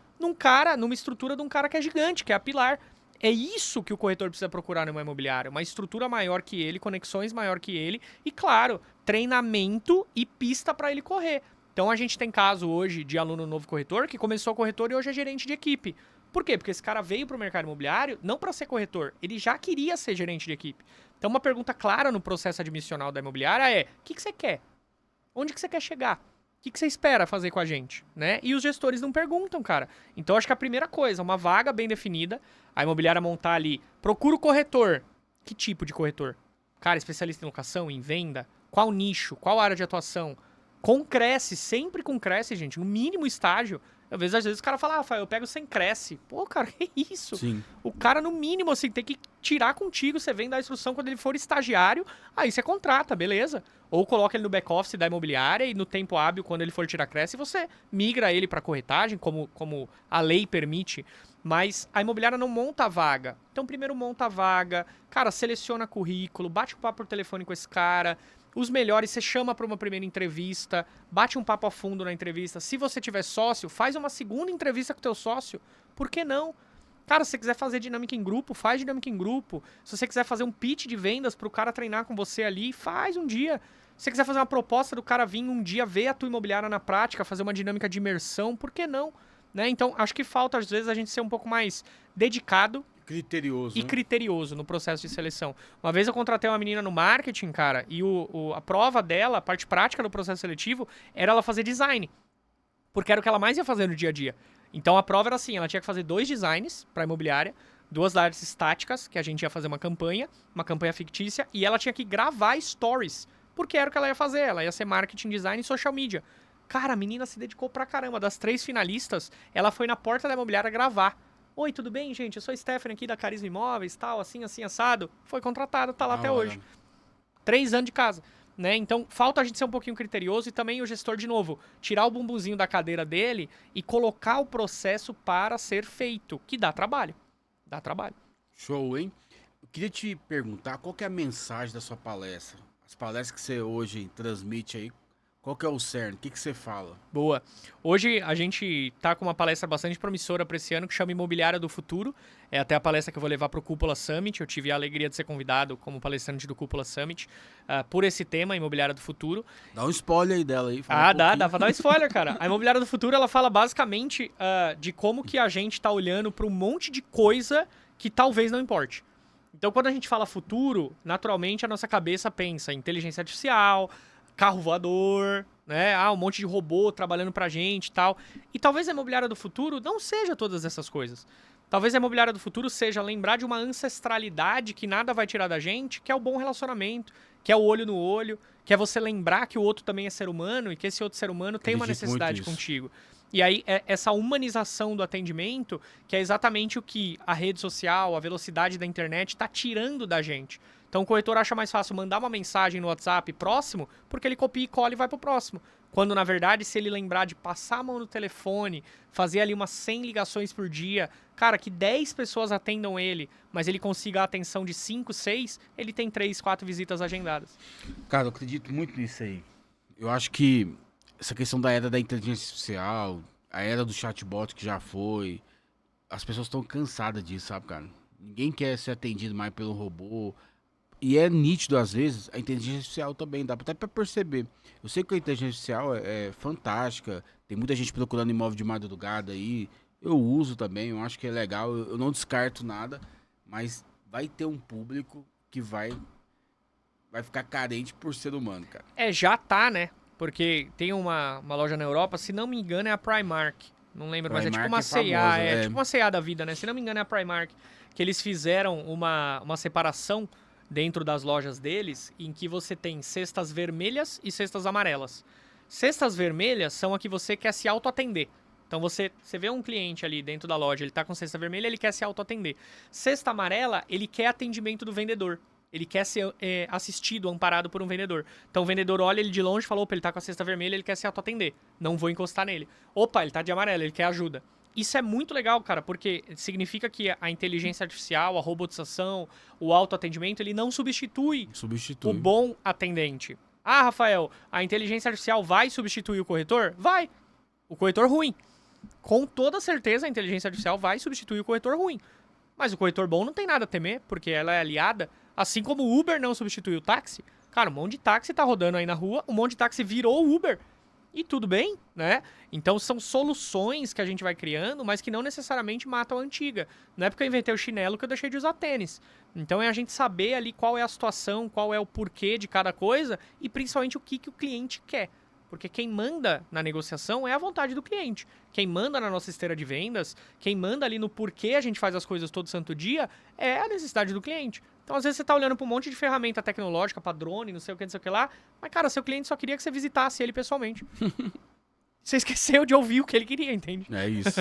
numa estrutura de um cara que é gigante, que é a Pilar. É isso que o corretor precisa procurar numa imobiliária. Uma estrutura maior que ele, conexões maior que ele e, claro, treinamento e pista para ele correr. Então a gente tem caso hoje de aluno novo corretor que começou corretor e hoje é gerente de equipe. Por quê? Porque esse cara veio para o mercado imobiliário não para ser corretor, ele já queria ser gerente de equipe. Então uma pergunta clara no processo admissional da imobiliária é: o que você quer? Onde que você quer chegar? O que você espera fazer com a gente, né? E os gestores não perguntam, cara. Então, acho que a primeira coisa, uma vaga bem definida, a imobiliária montar ali, procura o corretor. Que tipo de corretor? Cara, especialista em locação, em venda? Qual nicho? Qual área de atuação? Com Cresce, sempre com Cresce, gente, no mínimo estágio. Às vezes o cara fala, Rafael, eu pego sem Cresce. Pô, cara, que isso? Sim. O cara, no mínimo, assim, tem que tirar contigo, você vem dar a instrução quando ele for estagiário, aí você contrata, beleza? Ou coloca ele no back-office da imobiliária e no tempo hábil, quando ele for tirar Cresce, você migra ele para corretagem, como a lei permite. Mas a imobiliária não monta a vaga. Então, primeiro monta a vaga, cara, seleciona currículo, bate um papo por telefone com esse cara. Os melhores você chama para uma primeira entrevista, bate um papo a fundo na entrevista. Se você tiver sócio, faz uma segunda entrevista com o teu sócio. Por que não? Cara, se você quiser fazer dinâmica em grupo, faz dinâmica em grupo. Se você quiser fazer um pitch de vendas para o cara treinar com você ali, faz um dia. Se você quiser fazer uma proposta do cara vir um dia ver a tua imobiliária na prática, fazer uma dinâmica de imersão, por que não? Né? Então, acho que falta, às vezes, a gente ser um pouco mais dedicado Criterioso. E criterioso no processo de seleção. Uma vez eu contratei uma menina no marketing, cara, e a prova dela, a parte prática do processo seletivo, era ela fazer design. Porque era o que ela mais ia fazer no dia a dia. Então a prova era assim, ela tinha que fazer 2 designs para imobiliária, 2 artes estáticas, que a gente ia fazer uma campanha fictícia, e ela tinha que gravar stories, porque era o que ela ia fazer, ela ia ser marketing, design e social media. Cara, a menina se dedicou pra caramba. Das 3 finalistas, ela foi na porta da imobiliária gravar. Oi, tudo bem, gente? Eu sou a Stephanie aqui da Carisma Imóveis, tal, assim, assim, assado. Foi contratada, tá lá até hoje. 3 anos de casa, né? Então, falta a gente ser um pouquinho criterioso e também o gestor, de novo, tirar o bumbuzinho da cadeira dele e colocar o processo para ser feito, que dá trabalho. Dá trabalho. Show, hein? Eu queria te perguntar qual que é a mensagem da sua palestra? As palestras que você hoje transmite aí, qual que é o cerne? O que você fala? Boa. Hoje a gente tá com uma palestra bastante promissora para esse ano que chama Imobiliária do Futuro. É até a palestra que eu vou levar para o Cúpula Summit. Eu tive a alegria de ser convidado como palestrante do Cúpula Summit por esse tema, Imobiliária do Futuro. Dá um spoiler aí dela aí. Fala Dá pra dar um spoiler, cara. A Imobiliária do Futuro, ela fala basicamente de como que a gente tá olhando para um monte de coisa que talvez não importe. Então, quando a gente fala futuro, naturalmente a nossa cabeça pensa em inteligência artificial, carro voador, né? Um monte de robô trabalhando pra gente e tal. E talvez a imobiliária do futuro não seja todas essas coisas. Talvez a imobiliária do futuro seja lembrar de uma ancestralidade que nada vai tirar da gente, que é o bom relacionamento, que é o olho no olho, que é você lembrar que o outro também é ser humano e que esse outro ser humano tem uma necessidade contigo. E aí, essa humanização do atendimento, que é exatamente o que a rede social, a velocidade da internet está tirando da gente. Então, o corretor acha mais fácil mandar uma mensagem no WhatsApp próximo, porque ele copia e cola e vai pro próximo. Quando, na verdade, se ele lembrar de passar a mão no telefone, fazer ali umas 100 ligações por dia, cara, que 10 pessoas atendam ele, mas ele consiga a atenção de 5, 6, ele tem 3, 4 visitas agendadas. Cara, eu acredito muito nisso aí. Eu acho que essa questão da era da inteligência artificial, a era do chatbot que já foi, as pessoas estão cansadas disso, sabe, cara? Ninguém quer ser atendido mais pelo robô. E é nítido, às vezes, a inteligência artificial também, dá até pra perceber. Eu sei que a inteligência artificial é fantástica, tem muita gente procurando imóvel de madrugada aí, eu uso também, eu acho que é legal, eu não descarto nada, mas vai ter um público que vai ficar carente por ser humano, cara. Já tá, né? Porque tem uma loja na Europa, se não me engano é a Primark, não lembro, mas é tipo uma C&A, tipo uma C&A da vida, né? Se não me engano é a Primark, que eles fizeram uma separação dentro das lojas deles, em que você tem cestas vermelhas e cestas amarelas. Cestas vermelhas são a que você quer se auto-atender. Então você vê um cliente ali dentro da loja, ele tá com cesta vermelha, ele quer se auto-atender. Cesta amarela, ele quer atendimento do vendedor. Ele quer ser assistido, amparado por um vendedor. Então o vendedor olha ele de longe e fala, opa, ele tá com a cesta vermelha, ele quer se auto-atender. Não vou encostar nele. Opa, ele tá de amarelo, ele quer ajuda. Isso é muito legal, cara, porque significa que a inteligência artificial, a robotização, o autoatendimento, ele não substitui o bom atendente. Rafael, a inteligência artificial vai substituir o corretor? Vai. O corretor ruim. Com toda certeza, a inteligência artificial vai substituir o corretor ruim. Mas o corretor bom não tem nada a temer, porque ela é aliada. Assim como o Uber não substituiu o táxi. Cara, um monte de táxi tá rodando aí na rua, um monte de táxi virou o Uber. E tudo bem, né? Então são soluções que a gente vai criando, mas que não necessariamente matam a antiga. Não é porque eu inventei o chinelo que eu deixei de usar tênis. Então é a gente saber ali qual é a situação, qual é o porquê de cada coisa e principalmente o que o cliente quer. Porque quem manda na negociação é a vontade do cliente. Quem manda na nossa esteira de vendas, quem manda ali no porquê a gente faz as coisas todo santo dia, é a necessidade do cliente. Então, às vezes, você tá olhando para um monte de ferramenta tecnológica, para drone, não sei o que lá, mas, cara, seu cliente só queria que você visitasse ele pessoalmente. Você esqueceu de ouvir o que ele queria, entende? É isso.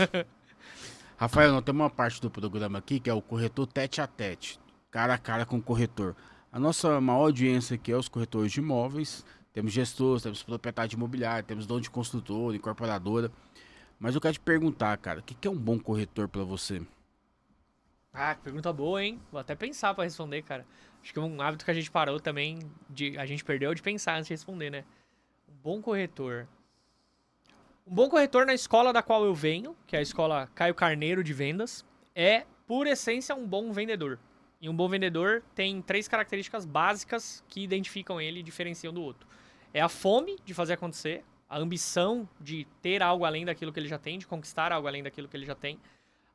Rafael, nós temos uma parte do programa aqui que é o corretor tete a tete, cara a cara com o corretor. A nossa maior audiência aqui é os corretores de imóveis, temos gestores, temos proprietário de imobiliário, temos dono de construtora, incorporadora. Mas eu quero te perguntar, cara, o que é um bom corretor para você? Que pergunta boa, hein? Vou até pensar pra responder, cara. Acho que é um hábito que a gente parou também, a gente perdeu de pensar antes de responder, né? Um bom corretor. Um bom corretor na escola da qual eu venho, que é a escola Caio Carneiro de Vendas, é, por essência, um bom vendedor. E um bom vendedor tem 3 características básicas que identificam ele e diferenciam do outro. É a fome de fazer acontecer, a ambição de ter algo além daquilo que ele já tem, de conquistar algo além daquilo que ele já tem,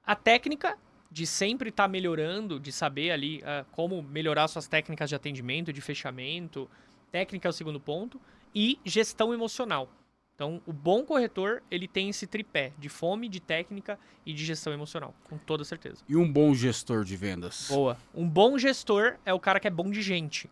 a técnica de sempre estar melhorando, de saber ali como melhorar suas técnicas de atendimento, de fechamento. Técnica é o segundo ponto. E gestão emocional. Então, o bom corretor, ele tem esse tripé de fome, de técnica e de gestão emocional, com toda certeza. E um bom gestor de vendas? Boa. Um bom gestor é o cara que é bom de gente.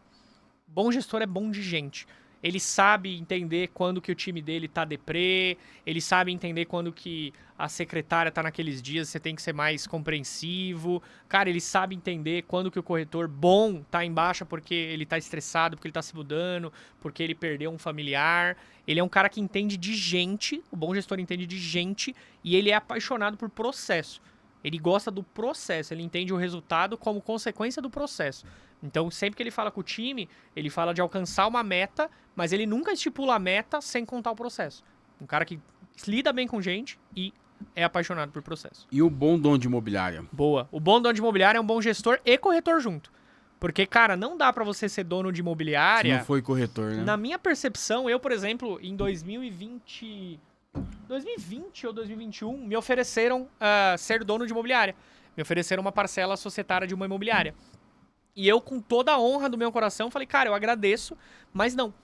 Bom gestor é bom de gente. ele sabe entender quando que o time dele tá deprê, ele sabe entender quando que a secretária tá naqueles dias, você tem que ser mais compreensivo. Cara, ele sabe entender quando que o corretor bom tá em baixa porque ele tá estressado, porque ele tá se mudando, porque ele perdeu um familiar. Ele é um cara que entende de gente, o bom gestor entende de gente, e ele é apaixonado por processo. Ele gosta do processo, ele entende o resultado como consequência do processo. Então, sempre que ele fala com o time, ele fala de alcançar uma meta, mas ele nunca estipula a meta sem contar o processo. Um cara que lida bem com gente e é apaixonado por processo. E o bom dono de imobiliária? Boa. O bom dono de imobiliária é um bom gestor e corretor junto. Porque, cara, não dá pra você ser dono de imobiliária... Se não foi corretor, né? Na minha percepção, eu, por exemplo, em 2020 ou 2021, me ofereceram ser dono de imobiliária. Me ofereceram uma parcela societária de uma imobiliária. E eu, com toda a honra do meu coração, falei, cara, eu agradeço, mas não.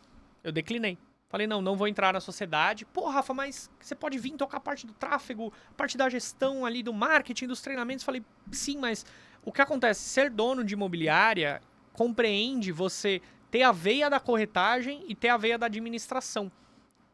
Eu declinei. Falei, não vou entrar na sociedade. Pô, Rafa, mas você pode vir tocar a parte do tráfego, a parte da gestão ali, do marketing, dos treinamentos. Falei, sim, mas o que acontece? Ser dono de imobiliária compreende você ter a veia da corretagem e ter a veia da administração.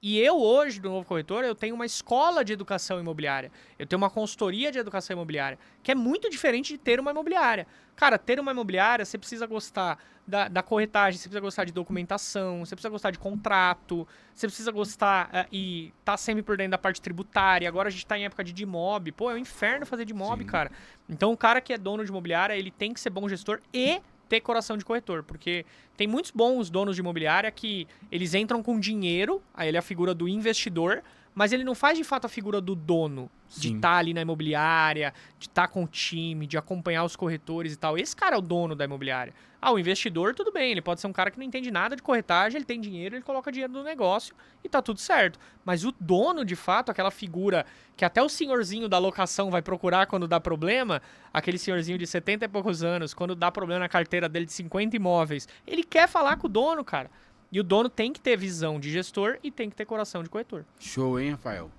E eu hoje, do Novo Corretor, eu tenho uma escola de educação imobiliária. Eu tenho uma consultoria de educação imobiliária, que é muito diferente de ter uma imobiliária. Cara, ter uma imobiliária, você precisa gostar da corretagem, você precisa gostar de documentação, você precisa gostar de contrato, você precisa gostar e tá sempre por dentro da parte tributária. Agora a gente tá em época de DIMOB. Pô, é um inferno fazer DIMOB, cara. Então o cara que é dono de imobiliária, ele tem que ser bom gestor e ter coração de corretor, porque tem muitos bons donos de imobiliária que eles entram com dinheiro, aí ele é a figura do investidor, mas ele não faz de fato a figura do dono, de Sim. estar ali na imobiliária, de estar com o time, de acompanhar os corretores e tal. Esse cara é o dono da imobiliária. O investidor, tudo bem, ele pode ser um cara que não entende nada de corretagem, ele tem dinheiro, ele coloca dinheiro no negócio e tá tudo certo. Mas o dono, de fato, aquela figura que até o senhorzinho da locação vai procurar quando dá problema, aquele senhorzinho de 70 e poucos anos, quando dá problema na carteira dele de 50 imóveis, ele quer falar com o dono, cara. E o dono tem que ter visão de gestor e tem que ter coração de corretor. Show, hein, Rafael?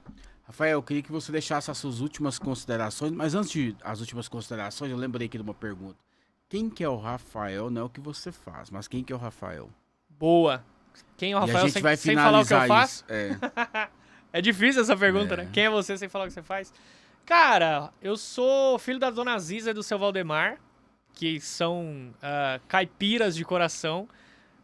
Rafael, eu queria que você deixasse as suas últimas considerações, mas antes das últimas considerações, eu lembrei aqui de uma pergunta. Quem que é o Rafael não é o que você faz, mas quem que é o Rafael? Boa. Quem é o Rafael e a gente vai sem falar o que eu finalizar faço? isso. É difícil essa pergunta, né? Quem é você sem falar o que você faz? Cara, eu sou filho da dona Ziza e do seu Valdemar, que são caipiras de coração.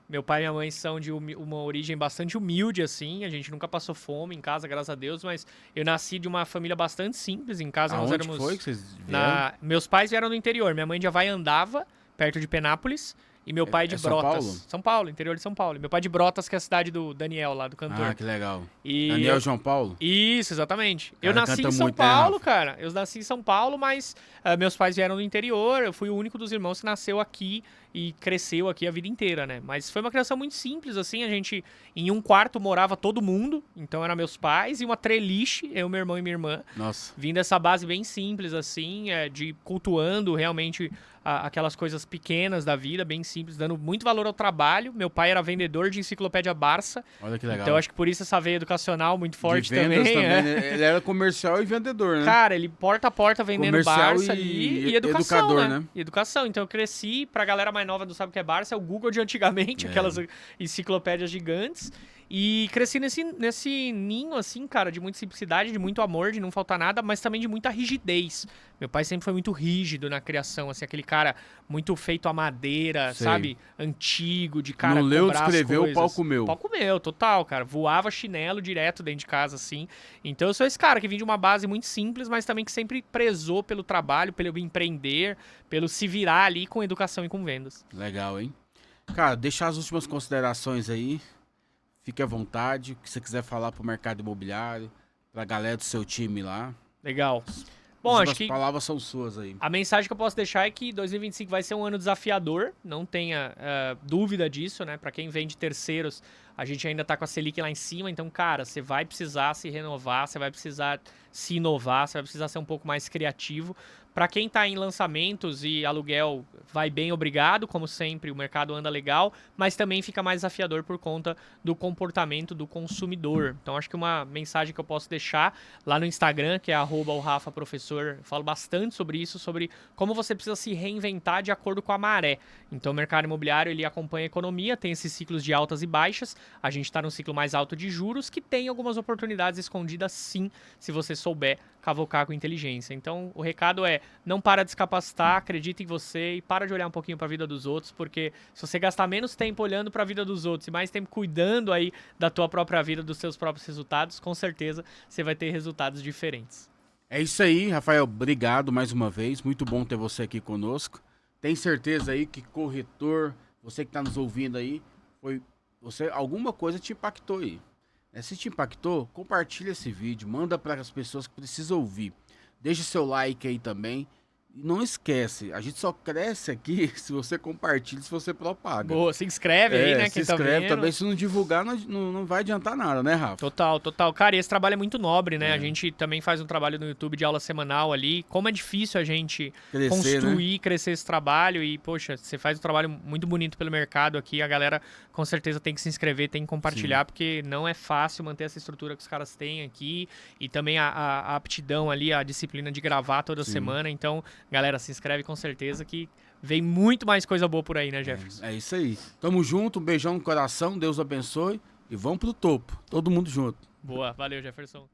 Meu pai e minha mãe são de uma origem bastante humilde, assim. A gente nunca passou fome em casa, graças a Deus. Mas eu nasci de uma família bastante simples. Em casa nós éramos... foi que vocês vieram? Meus pais vieram do interior. Minha mãe de Havaiandava, perto de Penápolis. E meu pai de São Brotas. Paulo? São Paulo, interior de São Paulo. E meu pai de Brotas, que é a cidade do Daniel, lá do cantor. Ah, que legal. E Daniel João Paulo? Isso, exatamente. Cara, Eu nasci canta em São muito, né, Paulo, Rafa? cara. Eu nasci em São Paulo, mas meus pais vieram do interior. Eu fui o único dos irmãos que nasceu aqui e cresceu aqui a vida inteira, né? Mas foi uma criação muito simples, assim. A gente, em um quarto, morava todo mundo. Então, eram meus pais e uma treliche, eu, meu irmão e minha irmã. Nossa. Vindo dessa base bem simples, assim, de cultuando realmente aquelas coisas pequenas da vida, bem simples, dando muito valor ao trabalho. Meu pai era vendedor de enciclopédia Barça. Olha que legal. Então, acho que por isso essa veia educacional muito forte de vendas também. né? Ele era comercial e vendedor, né? Cara, ele porta a porta vendendo Comercial Barça e ali e educação, educador, né? né? E educação. Então eu cresci, pra galera mais nova não sabe o que é Barça, é o Google de antigamente, aquelas enciclopédias gigantes. E cresci nesse ninho, assim, cara, de muita simplicidade, de muito amor, de não faltar nada, mas também de muita rigidez. Meu pai sempre foi muito rígido na criação, assim, aquele cara muito feito a madeira, Sei. sabe? Antigo, de cara Não leu, cobrar as descreveu, o coisas. pau comeu. Pau comeu, total, cara. Voava chinelo direto dentro de casa, assim. Então eu sou esse cara que vem de uma base muito simples, mas também que sempre prezou pelo trabalho, pelo empreender, pelo se virar ali com educação e com vendas. Legal, hein? Cara, deixar as últimas considerações aí. Fique à vontade. O que você quiser falar pro mercado imobiliário, pra galera do seu time lá. Legal. Bom, acho As que palavras são suas aí. a mensagem que eu posso deixar é que 2025 vai ser um ano desafiador, não tenha dúvida disso, né? Para quem vende terceiros, a gente ainda tá com a Selic lá em cima, então, cara, você vai precisar se renovar, você vai precisar se inovar, você vai precisar ser um pouco mais criativo, Para quem está em lançamentos e aluguel, vai bem, obrigado. Como sempre, o mercado anda legal, mas também fica mais desafiador por conta do comportamento do consumidor. Então, acho que uma mensagem que eu posso deixar lá no Instagram, que é @o_rafa_professor, eu falo bastante sobre isso, sobre como você precisa se reinventar de acordo com a maré. Então, o mercado imobiliário, ele acompanha a economia, tem esses ciclos de altas e baixas. A gente está num ciclo mais alto de juros, que tem algumas oportunidades escondidas, sim, se você souber cavocar com inteligência. Então, o recado é, não para de se capacitar, acredita em você e para de olhar um pouquinho para a vida dos outros, porque se você gastar menos tempo olhando para a vida dos outros e mais tempo cuidando aí da tua própria vida, dos seus próprios resultados, com certeza você vai ter resultados diferentes. É isso aí, Rafael. Obrigado mais uma vez. Muito bom ter você aqui conosco. Tem certeza aí que corretor, você que está nos ouvindo aí, alguma coisa te impactou aí. Se te impactou, compartilha esse vídeo, manda para as pessoas que precisam ouvir. Deixa seu like aí também. E não esquece, a gente só cresce aqui se você compartilha, se você propaga. Boa, se inscreve aí, né? Se inscreve também, se não divulgar, não vai adiantar nada, né, Rafa? Total. Cara, esse trabalho é muito nobre, né? É. A gente também faz um trabalho no YouTube de aula semanal ali. Como é difícil a gente Crescer, construir, crescer esse trabalho. E, poxa, você faz um trabalho muito bonito pelo mercado aqui. A galera, com certeza, tem que se inscrever, tem que compartilhar, porque não é fácil manter essa estrutura que os caras têm aqui. E também a aptidão ali, a disciplina de gravar toda semana. Então, galera, se inscreve com certeza que vem muito mais coisa boa por aí, né, Jefferson? É isso aí. Tamo junto, um beijão no coração, Deus abençoe e vamos pro topo. Todo mundo junto. Boa, valeu, Jefferson.